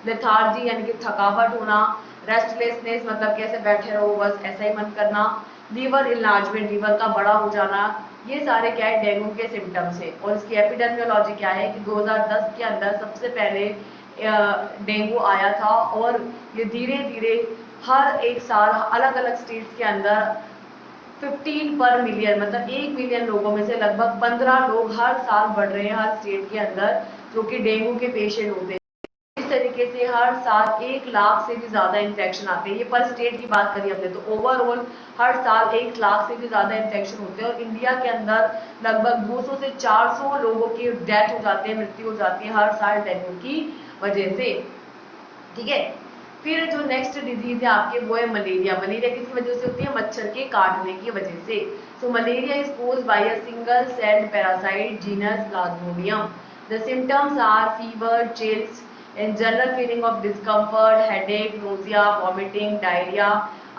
Speaker 1: लेथार्जी यानी कि थकावट होना, रेस्टलेसनेस मतलब कैसे बैठे रहो बस ऐसा ही मन करना, लीवर इनलार्जमेंट लीवर का बड़ा हो जाना, ये सारे क्या है? डेंगू के सिम्टम्स है। और इसकी एपिडेमियोलॉजी क्या है कि 2010 के अंदर सबसे पहले डेंगू आया था, और ये धीरे धीरे हर एक साल अलग अलग स्टेट्स के अंदर 15 पर मिलियन मतलब 1 मिलियन लोगों में से लगभग 15 लोग हर साल बढ़ रहे हैं हर स्टेट के अंदर जो कि डेंगू के पेशेंट होते हैं। इस तरीके से हर साल 1 लाख से भी ज्यादा इन्फेक्शन आते हैं। ये पर स्टेट की बात करी हमने, तो ओवरऑल हर साल 1 लाख से भी ज्यादा इन्फेक्शन होते हैं, और इंडिया के अंदर लगभग 200 से 400 लोगों की डेथ हो जाती है, मृत्यु हो जाती है हर साल डेंगू की वजह से, ठीक है। फिर जो नेक्स्ट डिजीज है आपके वो है मलेरिया। मलेरिया किस वजह से होती है? मच्छर के काटने की वजह से। So malaria is caused by a single celled parasite genus plasmodium. The symptoms are fever, chills and general feeling of discomfort, headache, nausea, vomiting, diarrhea,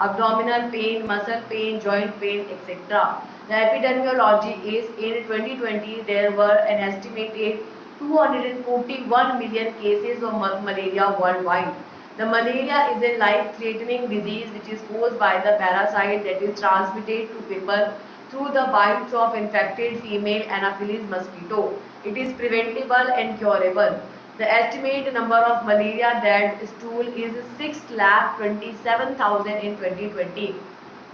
Speaker 1: abdominal pain, muscle pain, joint pain, etc. The epidemiology is in 2020 there were an estimated 241 million cases of malaria worldwide. The malaria is a life-threatening disease which is caused by the parasite that is transmitted to people through the bites of infected female Anopheles mosquito. It is preventable and curable. The estimated number of malaria dead stool is 6,27,000 in 2020.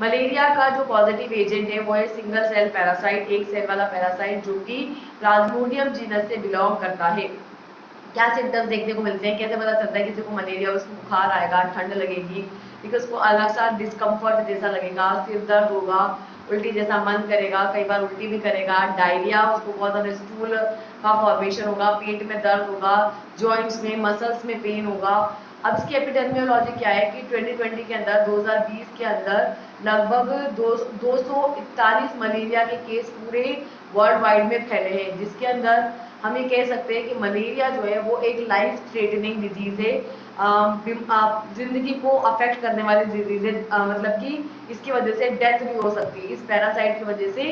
Speaker 1: Malaria का जो positive agent है वो है single cell parasite, एक cell वाला parasite जो कि Plasmodium genus से बिलोंग करता है। क्या सिम्टम्स देखने को मिलते हैं? कैसे पता चलता है किसी को मलेरिया? उसको बुखार आएगा, ठंड लगेगी, ठीक है, उसको अलग सा डिस्कम्फर्ट जैसा लगेगा, सिर दर्द होगा, उल्टी जैसा मन करेगा, कई बार उल्टी भी करेगा, डायरिया, उसको बहुत ज़्यादा स्टूल का फॉर्मेशन होगा, पेट में दर्द होगा, जॉइंट्स में, मसल्स में पेन होगा। अब इसकी एपिडेमियोलॉजी क्या है कि 2020 के अंदर 2020 के अंदर लगभग 241 मलेरिया के केस पूरे वर्ल्ड वाइड में फैले हैं, जिसके अंदर हम ये कह सकते हैं कि मलेरिया जो है वो एक लाइफ थ्रेटनिंग डिजीज है, जिंदगी को अफेक्ट करने वाली डिजीज है, मतलब कि इसकी वजह से डेथ भी हो सकती है, इस पैरासाइट की वजह से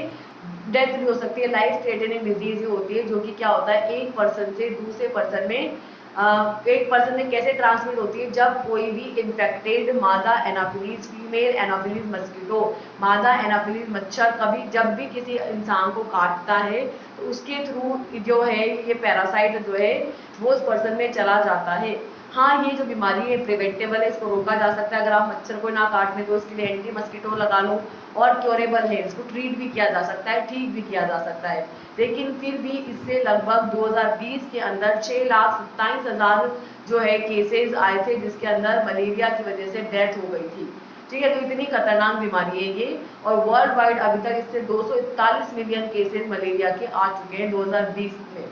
Speaker 1: डेथ भी हो सकती है। लाइफ थ्रेटनिंग डिजीज होती है जो कि क्या होता है, एक पर्सन से दूसरे पर्सन में एक पर्सन में कैसे ट्रांसमिट होती है? जब कोई भी इन्फेक्टेड मादा एनाफिलीज, फीमेल एनाफिलीज मस्किटो, मादा एनाफिलीज मच्छर कभी जब भी किसी इंसान को काटता है तो उसके थ्रू जो है ये पैरासाइट जो है वो उस पर्सन में चला जाता है। हाँ, ये जो बीमारी है प्रिवेंटेबल है, इसको रोका जा सकता है। अगर आप मच्छर को ना काटने तो इसके लिए एंटी मस्किटो लगा लो, और क्योरेबल है, इसको ट्रीट भी किया जा सकता है, ठीक भी किया जा सकता है। लेकिन फिर भी इससे लगभग 2020 के अंदर 6,27,000 जो है केसेस आए थे, जिसके अंदर मलेरिया की वजह से डेथ हो गई थी। ठीक है, तो इतनी खतरनाक बीमारी है ये, और वर्ल्ड वाइड अभी तक इससे 241 मिलियन केसेस मलेरिया के आ चुके हैं 2020 में।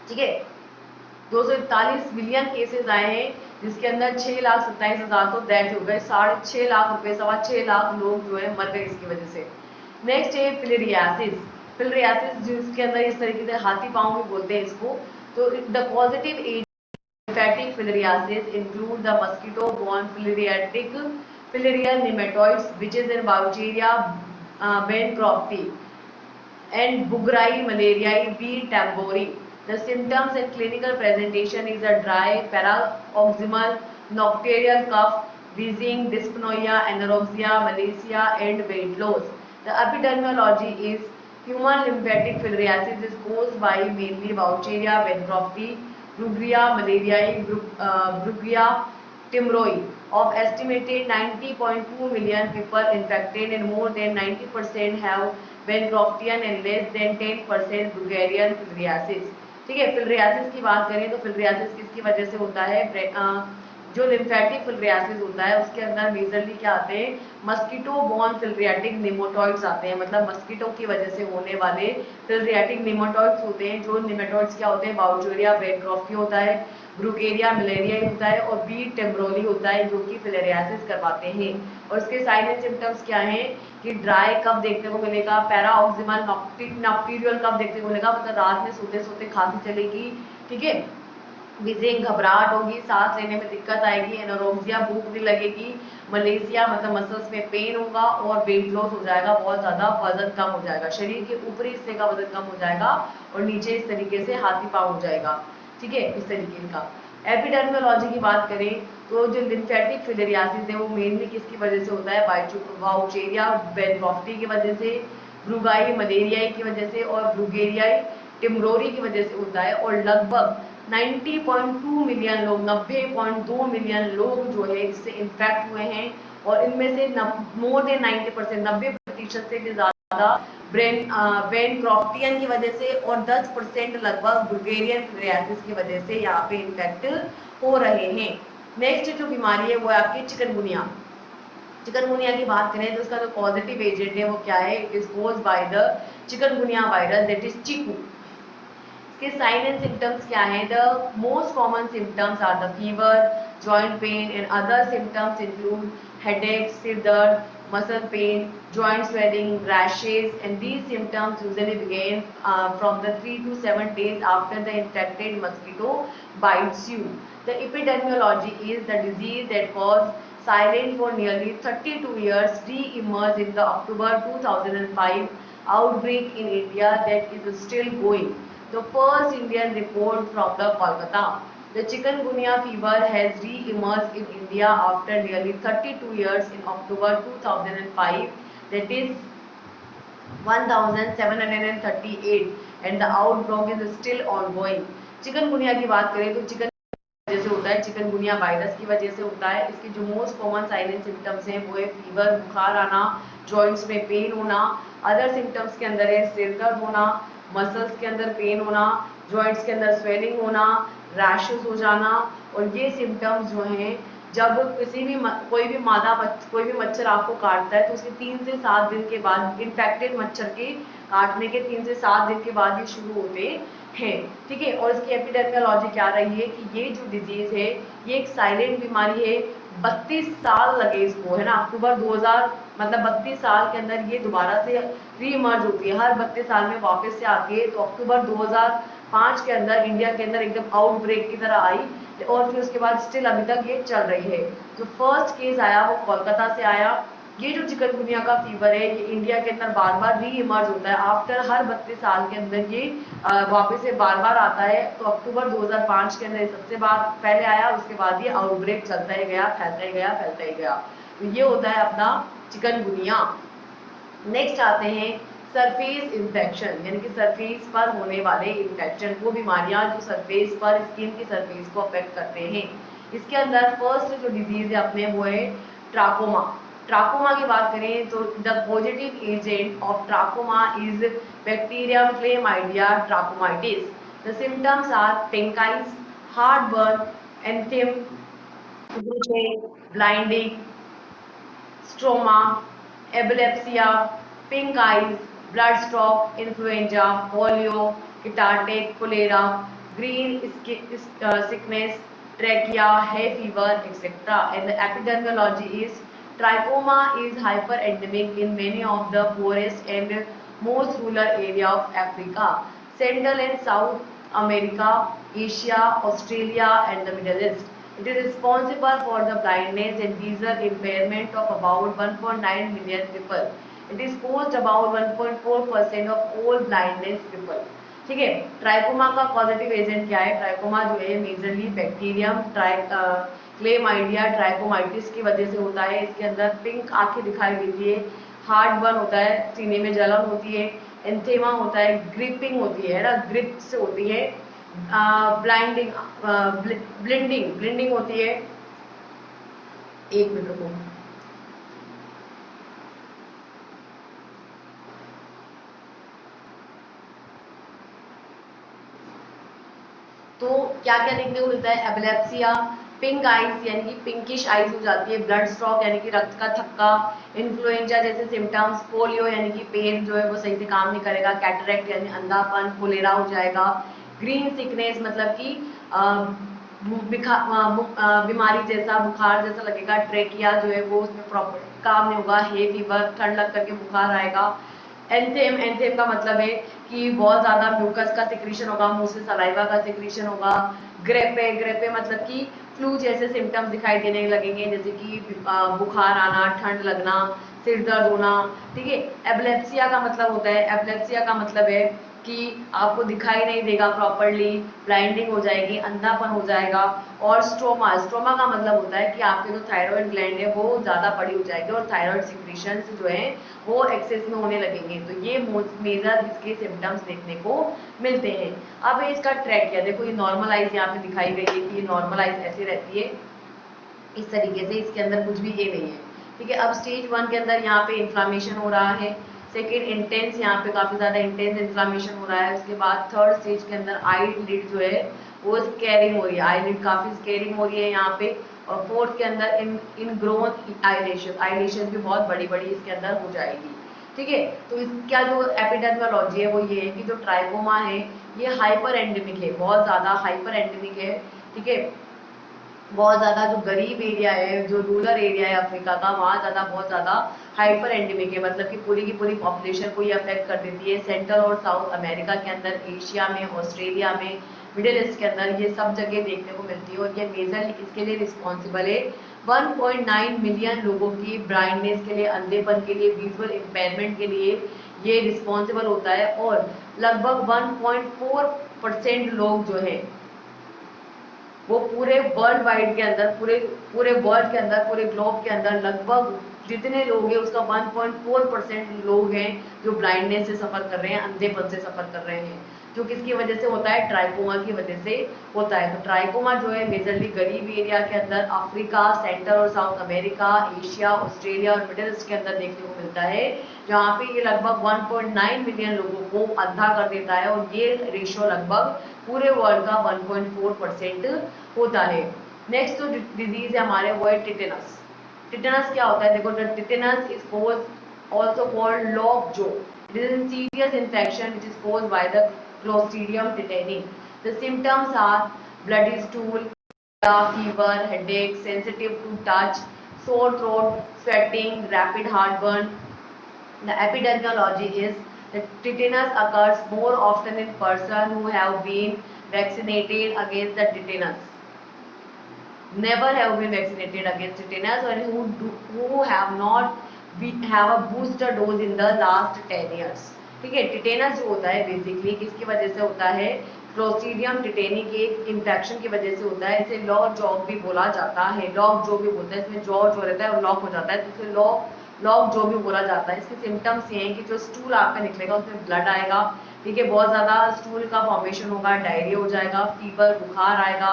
Speaker 1: ठीक है, 241 मिलियन केसेस आए हैं, जिसके अंदर 6,27,000 तो डेथ हो गए, 6.5 लाख रुपए, 6.25 लाख लोग जो है मर गए इसकी वजह से। नेक्स्ट है फिलेरियासिस। फिलेरियासिस जिसके अंदर इस तरीके से हाथी पांव भी बोलते हैं इसको। तो the positive lymphatic filariasis include the mosquito-borne filarial nematodes, which is in Boucheria bancrofti, and Bugrae malariae B. tambori. The symptoms and clinical presentation is a dry, paroxysmal, nocturnal cough, wheezing, dyspnoea, anorexia, malacia, and weight loss. The epidemiology is human lymphatic filariasis is caused by mainly Boucheria bancrofti, Bruguiera malariae, Bruguiera timoroi. Of estimated 90.2 million people infected, and more than 90% have bancroftian and less than 10% Bulgarian filariasis. ठीक है, फिलरियासिस की बात करें तो फिलरियासिस किसकी वजह से होता है? जो लिम्फेटिक फिलरियासिस होता है उसके अंदर मेजरली क्या आते हैं? मस्कीटो बॉर्न फिलरियाटिक निमोटॉइड्स आते हैं, मतलब मस्कीटो की वजह से होने वाले फिलरियाटिक निमोटॉइड्स होते हैं। जो निमोटॉइड्स क्या होते हैं? बाउचेरिया बैनक्रॉफ्टी होता है, ब्रुगेरिया मलेरिया होता है, और बी टेम्ब्रोली होता है, जो कि फिलरियासिस करवाते हैं। और इसके साइन एंड सिम्टम्स क्या हैं कि ड्राई कफ देखने को मिलेगा, पैराऑक्सिमल नॉक्टीरियल कफ देखने को मिलेगा, मतलब रात में सोते सोते खांसी चलेगी, ठीक है, विजिंग घबराहट होगी, सांस लेने में दिक्कत आएगी, एनोरेक्सिया भूख नहीं लगेगी, मलेशिया मतलब मसल्स में पेन होगा, और वेट लॉस हो जाएगा, बहुत ज्यादा वजन कम हो जाएगा, शरीर के ऊपरी हिस्से का वजन कम हो जाएगा और नीचे इस तरीके से हाथी पांव हो जाएगा। ठीक है, इस तरीके का। एपिडर्मोलॉजी की बात करें तो जो लिम्फेटिक फिलरियासिस है वो मेनली किसकी वजह से होता है? बाउचेरिया बैनक्रॉफ्टी की वजह से, ब्रुगाई मलेरियाई की वजह से, और ब्रुगेरियाई टिम्ब्रोरी की वजह से होता है। और लगभग 90.2 मिलियन लोग, 90.2 मिलियन लोग जो है इससे इन्फेक्ट हुए हैं, और इनमें से मोर देन 90%, 90% से भी ज्यादा बैनक्रॉफ्टियन की वजह से, और 10% लगभग बुल्गेरियन फिलरियासिस की वजह से यहाँ पे इन्फेक्ट हो रहे हैं। नेक्स्ट जो बीमारी है वो है आपकी चिकनगुनिया। चिकनगुनिया की बात करें तो उसका जो पॉजिटिव एजेंट है वो क्या है? It is caused by the chikungunya virus, that is chiku. इसके साइन एंड सिम्टम्स क्या हैं? The most common symptoms are the fever, joint pain and other symptoms include headache, सिर दर्द, muscle pain, joint swelling, rashes, and these symptoms usually begin from the 3 to 7 days after the infected mosquito bites you. The epidemiology is the disease that was silent for nearly 32 years re-emerged in the October 2005 outbreak in India that is still going. The first Indian report from the Kolkata. The chikungunya fever has re-emerged in India after nearly 32 years in October 2005, that is 1738, and the outbreak is still ongoing. Chikungunya की बात करें तो chicken वजह से होता है, chikungunya virus की वजह से होता है। इसके जो मोस्ट कॉमन साइलेंट सिम्टम्स हैं वो है फीवर, बुखार आना, जॉइंट्स में पेन होना। अदर सिम्टम्स के अंदर है सिर दर्द होना, मसल्स के अंदर पेन होना, जॉइंट्स के अंदर स्वेलिंग होना, रैशेस हो जाना। और ये सिम्टम्स जो हैं जब कोई भी मच्छर आपको काटता है तो उसके 3 से 7 दिन के बाद, इन्फेक्टेड मच्छर के काटने के 3 से 7 दिन के बाद ये शुरू होते हैं। ठीक है, और इसकी एपिडेमियोलॉजी क्या रही है कि ये जो डिजीज है ये एक साइलेंट बीमारी है। 32 साल लगे इसको, है ना। अक्टूबर 2000 मतलब 32 साल के अंदर ये दोबारा से रीइमर्ज होती है, हर 32 साल में वापस से आती है। तो अक्टूबर 2005 के अंदर इंडिया के अंदर एकदम आउटब्रेक की तरह आई और फिर उसके बाद स्टिल अभी तक ये चल रही है। जो फर्स्ट केस आया वो कोलकाता से आया। ये जो चिकनगुनिया का फीवर है ये इंडिया के अंदर बार बार री इमर्ज होता है, आफ्टर हर 32 साल के अंदर ये वापस से बार बार आता है। तो अक्टूबर 2005 के अंदर सबसे बार पहले आया, उसके बाद ये आउटब्रेक चलता ही गया, फैलता ही गया, फैलता ही गया। तो ये होता है अपना चिकनगुनिया। नेक्स्ट आते हैं सरफेस इंफेक्शन, यानी कि सरफेस पर होने वाले इंफेक्शन, वो बीमारियां जो सरफेस पर, स्किन की सरफेस को अफेक्ट करते हैं। इसके अंदर फर्स्ट जो डिजीज है अपने वो है ट्राकोमा। ट्राकोमा की बात करें तो the positive agent of trachoma is bacterium chlamydia trachomatis. The symptoms are pink eyes, heart burn, anthem, blinding, stroma, epilepsia, pink eyes, blood stroke, influenza, polio, किटाटिक, cholera, green sickness, trachea, hay fever, etc. And the epidemiology is trachoma is hyperendemic in many of the poorest and most rural area of Africa, Central and South America, Asia, Australia, and the Middle East. It is responsible for the blindness and visual impairment of about 1.9 million people. It is caused about 1.4% of all blindness people. ठीक है, ट्राइकोमा का positive agent क्या है? ट्राइकोमा जो है majorly bacterium chlamydia ट्राइकोमाइटिस की वजह से होता है। इसके अंदर पिंक आंखें दिखाई देती है, हार्ट बर्न होता है, सीने में जलन होती है, एंथेमा होता है, ग्रिपिंग होती है ना, ग्रिप से होती है, ब्लाइंडिंग ब्लिंडिंग होती है। एक मिनट रुको। तो क्या क्या देखने को मिलता है? एपिलेप्सिया, पिंक आइज यानी कि पिंकिश आइज हो जाती है, ब्लड स्ट्रोक यानी कि रक्त का थक्का, इन्फ्लुएंजा जैसे सिम्टम्स, पोलियो यानी कि पेन जो है वो सही से काम नहीं करेगा, कैटरेक्ट यानी अंधापन, कोलेरा हो जाएगा, ग्रीन सिकनेस मतलब कि बीमारी जैसा, बुखार जैसा लगेगा, ट्रेकिया जो है वो उसमें प्रॉपर काम नहीं होगा, हे फीवर, ठंड लग करके बुखार आएगा। एंथेम का मतलब है कि बहुत ज्यादा म्यूकस का सिक्रीशन होगा, मुंह से सलाइवा का सिक्रीशन होगा। ग्रेपे मतलब कि फ्लू जैसे सिम्टम्स दिखाई देने लगेंगे, जैसे कि बुखार आना, ठंड लगना, सिर दर्द होना। ठीक है, एपिलेप्सिया का मतलब होता है, एपिलेप्सिया का मतलब है कि आपको दिखाई नहीं देगा प्रॉपरली, ब्लाइंडिंग हो जाएगी, अंधापन हो जाएगा। और स्ट्रोमा का मतलब होता है कि आपके जो थायराइड ग्लैंड है वो ज्यादा बड़ी हो जाएगी और थायराइड सिक्रीशन जो है वो एक्सेस में होने लगेंगे। तो ये मेजर इसके सिम्टम्स देखने को मिलते हैं। अब इसका ट्रैकिया देखो, ये नॉर्मल आइज यहाँ पे दिखाई गई है कि ये नॉर्मल आइज ऐसी रहती है इस तरीके से, इसके अंदर कुछ भी ये नहीं है। ठीक है, अब स्टेज 1 के अंदर यहाँ पे इन्फ्लामेशन हो रहा है, सेकेंड इंटेंस, यहाँ पे काफी ज्यादा इंटेंस इन्फ्लामेशन हो रहा है। उसके बाद थर्ड स्टेज के अंदर आई लिड जो है वो स्केरिंग हो रही है, आई लिड काफी स्केरिंग हो रही है यहाँ पे। और फोर्थ के अंदर इन ग्रोथ आईलेशेस भी बहुत बड़ी बड़ी इसके अंदर हो जाएगी। ठीक है। तो इसका जो एपिडेमियोलॉजी है वो ये है कि जो ट्राइकोमा है ये हाइपर एंडेमिक है, बहुत ज्यादा हाइपर एंडेमिक है। ठीक है, बहुत ज्यादा जो गरीब एरिया है, जो रूरल एरिया है अफ्रीका का, वहाँ ज्यादा बहुत ज्यादा हाइपर एंडेमिक है, मतलब कि पूरी की पूरी पॉपुलेशन को ये अफेक्ट कर देती है। सेंट्रल और साउथ अमेरिका के अंदर, एशिया में, ऑस्ट्रेलिया में, मिडिल ईस्ट के अंदर ये सब जगह देखने को मिलती है। और ये मेजरली इसके लिए रिस्पॉन्सिबल है 1.9 मिलियन लोगों की ब्लाइंडनेस के लिए, अंधेपन के लिए, विजुअल इम्पेयरमेंट के लिए ये रिस्पॉन्सिबल होता है। और लगभग 1.4% लोग जो है वो पूरे वर्ल्ड वाइड के अंदर, पूरे पूरे वर्ल्ड के अंदर, पूरे ग्लोब के अंदर लगभग जितने लोग हैं उसका 1.4% लोग हैं जो ब्लाइंडनेस से सफर कर रहे हैं, अंधेपन से सफर कर रहे हैं, जो किसकी वजह से होता है, ट्राइकोमा की वजह से होता है। तो ट्राइकोमा जो है मेजरली गरीब एरिया के अंदर, अफ्रीका, सेंट्रल और साउथ अमेरिका, एशिया, ऑस्ट्रेलिया और मिडिल ईस्ट के अंदर देखने को मिलता है, जहाँ पे ये लगभग 1.9 मिलियन लोगों को अंधा कर देता है। और ये रेशियो लगभग पूरे वर्ल्ड का 1.4% होता है। नेक्स्ट जो डिजीज है हमारे वो है टिटेनस। टिटेनस क्या होता है, देखो, the tetanus is cause also called lockjaw. It is a serious infection which is caused by the Clostridium tetani. The symptoms are bloody stool, fever, headache, sensitive to touch, sore throat, sweating, rapid heartburn. The epidemiology is that tetanus occurs more often in person who have been vaccinated against the tetanus, never have been vaccinated against tetanus, or who have not have a booster dose in the last 10 years. ठीक है, tetanus जो होता है basically किसकी वजह से होता है, क्लोस्ट्रीडियम टिटेनी के इन्फेक्शन की वजह से होता है। इसे लॉक जॉब भी बोला जाता है, लॉक जो भी बोलते हैं, इसमें जॉ जो रहता है और लॉक हो जाता है, तो इसे लॉक जो भी बोला जाता है। इसके सिम्टम्स ये हैं कि जो स्टूल आपका निकलेगा उसमें ब्लड आएगा, ठीक है, बहुत ज्यादा स्टूल का फॉर्मेशन होगा, डायरिया हो जाएगा, फीवर, बुखार आएगा,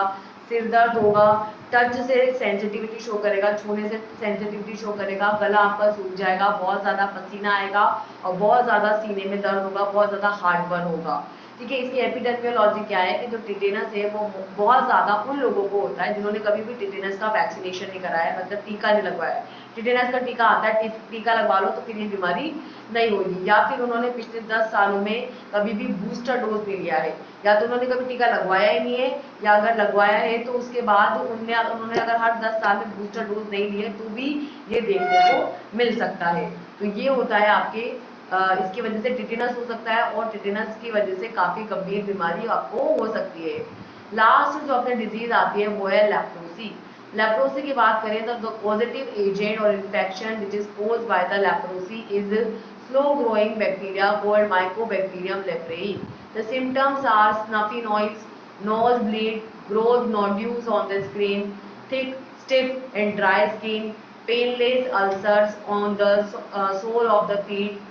Speaker 1: सिर दर्द होगा, टच से सेंसिटिविटी शो करेगा, छूने से सेंसिटिविटी शो करेगा, गला आपका सूख जाएगा, बहुत ज्यादा पसीना आएगा और बहुत ज्यादा सीने में दर्द होगा, बहुत ज्यादा हार्टबर्न होगा। ठीक है, इसकी एपिडेमियोलॉजी क्या है कि जो टिटेनस है वो बहुत ज्यादा उन लोगों को होता है जिन्होंने कभी भी टिटेनस का वैक्सीनेशन नहीं कराया, मतलब टीका नहीं लगवाया। टिटेनस का टीका आता है, टीका लगवा लो तो फिर ये बीमारी नहीं होगी, या फिर उन्होंने पिछले 10 सालों में कभी भी बूस्टर डोज नहीं लिया है, या तो उन्होंने कभी टीका लगवाया ही नहीं है, या अगर लगवाया है तो उसके बाद उन्होंने अगर हर 10 साल में बूस्टर डोज नहीं लिए तो भी ये देखने को मिल सकता है। तो ये होता है आपके इसकी वजह से टिटेनस हो सकता है, और टिटेनस की वजह से काफी गंभीर बीमारी आपको हो सकती है। लास्ट जो अपने डिजीज आती है वो है लेप्रोसी। लेप्रोसी की बात करें तो द पॉजिटिव एजेंट और infection which is caused by the leprosy is slow growing bacteria called mycobacterium leprae. The symptoms are snuffy noise, nose bleed, growth nodules on the skin, thick, stiff and dry skin, painless ulcers on the sole of the feet,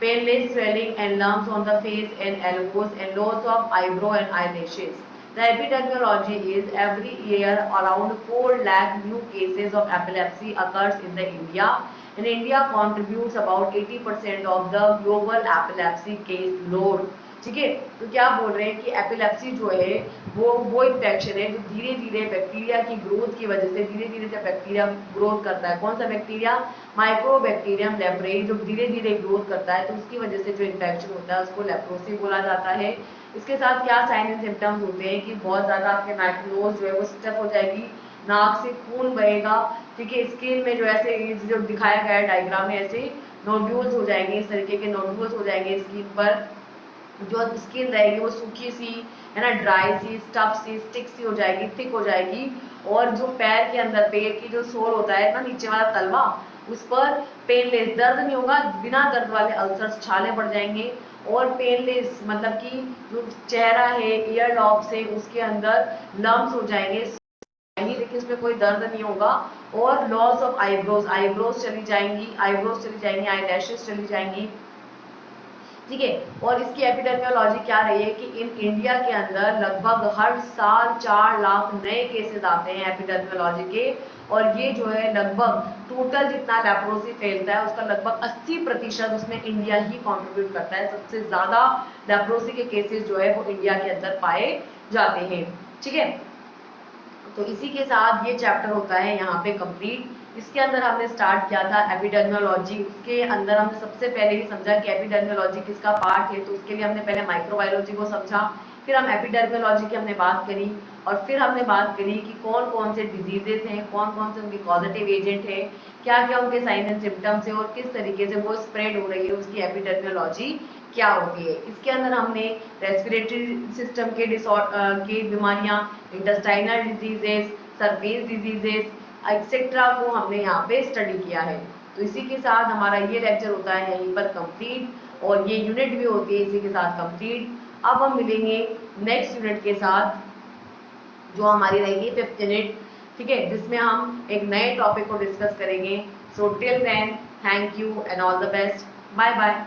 Speaker 1: painless swelling and lumps on the face and elbows, and loss of eyebrow and eyelashes. The epidemiology is every year around 4 lakh new cases of epilepsy occurs in the India, and India contributes about 80% of the global epilepsy case load. ठीक है, तो क्या बोल रहे हैं कि epilepsy जो है वो इन्फेक्शन है जो धीरे धीरे बैक्टीरिया की ग्रोथ की वजह से, धीरे धीरे जब बैक्टीरिया ग्रोथ करता है, कौन सा बैक्टीरिया, माइकोबैक्टीरियम लेप्रेई, जो धीरे धीरे ग्रोथ करता है, तो उसकी वजह से जो इन्फेक्शन होता है उसको लेप्रोसी बोला जाता है। इसके साथ क्या साइन एंड सिम्टम्स होते हैं कि बहुत ज्यादा आपके नोज जो है वो स्टफ हो जाएगी, नाक से खून बहेगा, ठीक है, स्किन में जो ऐसे जो दिखाया गया है डायग्राम में ऐसे नोड्यूल्स हो जाएंगे, इस तरीके के नोड्यूल्स हो जाएंगे स्किन पर, जो स्किन रहेगी वो सूखी सी है ना, ड्राई सी, स्टफ सी, स्टिक सी हो जाएगी, थिक हो जाएगी। और जो पैर के अंदर, पैर की जो सोल होता है ना, नीचे वाला तलवा, उस पर पेनलेस, दर्द नहीं होगा, बिना दर्द वाले अल्सर्स, छाले पड़ जाएंगे। और पेनलेस मतलब कि जो चेहरा है ईयर लॉब से उसके अंदर लम्स हो जाएंगे, लेकिन उसमें कोई दर्द नहीं होगा। और लॉस ऑफ आईब्रोज, आईब्रोज चली जाएंगी, आई लैशेस चली जाएंगी, ठीक है। और इसकी एपिडेमियोलॉजी क्या रही है कि इन इंडिया के अंदर लगभग हर साल 4 लाख नए केसेस आते हैं एपिडेमियोलॉजी के, और ये जो है लगभग टोटल जितना लेप्रोसी फैलता है उसका लगभग 80% उसमें इंडिया ही कंट्रीब्यूट करता है। सबसे ज्यादा लेप्रोसी के केसेस जो है वो इंडिया के अंदर पाए जाते हैं, ठीक है। तो इसी के साथ ये चैप्टर होता है यहाँ पे कंप्लीट। इसके अंदर हमने स्टार्ट किया था एपिडेमियोलॉजी। उसके अंदर हमने सबसे पहले ही समझा कि एपिडेमियोलॉजी किसका पार्ट है, तो उसके लिए हमने पहले माइक्रोबायोलॉजी को समझा, फिर हम एपिडेमियोलॉजी की हमने बात करी, और फिर हमने बात करी कि कौन कौन से डिजीजेस हैं, कौन कौन से उनके कॉजेटिव एजेंट है, क्या क्या उनके साइन एंड सिम्टम्स है, और किस तरीके से वो स्प्रेड हो रही है, उसकी एपिडेमियोलॉजी क्या होती है। इसके अंदर हमने रेस्पिरेटरी सिस्टम के की बीमारियां, intestinal diseases, surface diseases etcetera को हमने यहाँ पे स्टडी किया है। तो इसी के साथ हमारा ये लेक्चर होता है यहीं पर कंप्लीट, और ये यूनिट भी होती है इसी के साथ कंप्लीट। अब हम मिलेंगे नेक्स्ट यूनिट के साथ, जो हमारी रहेगी 5th यूनिट, ठीक है, जिसमें हम एक नए टॉपिक को डिस्कस करेंगे। So till then, thank you and all the best, bye bye.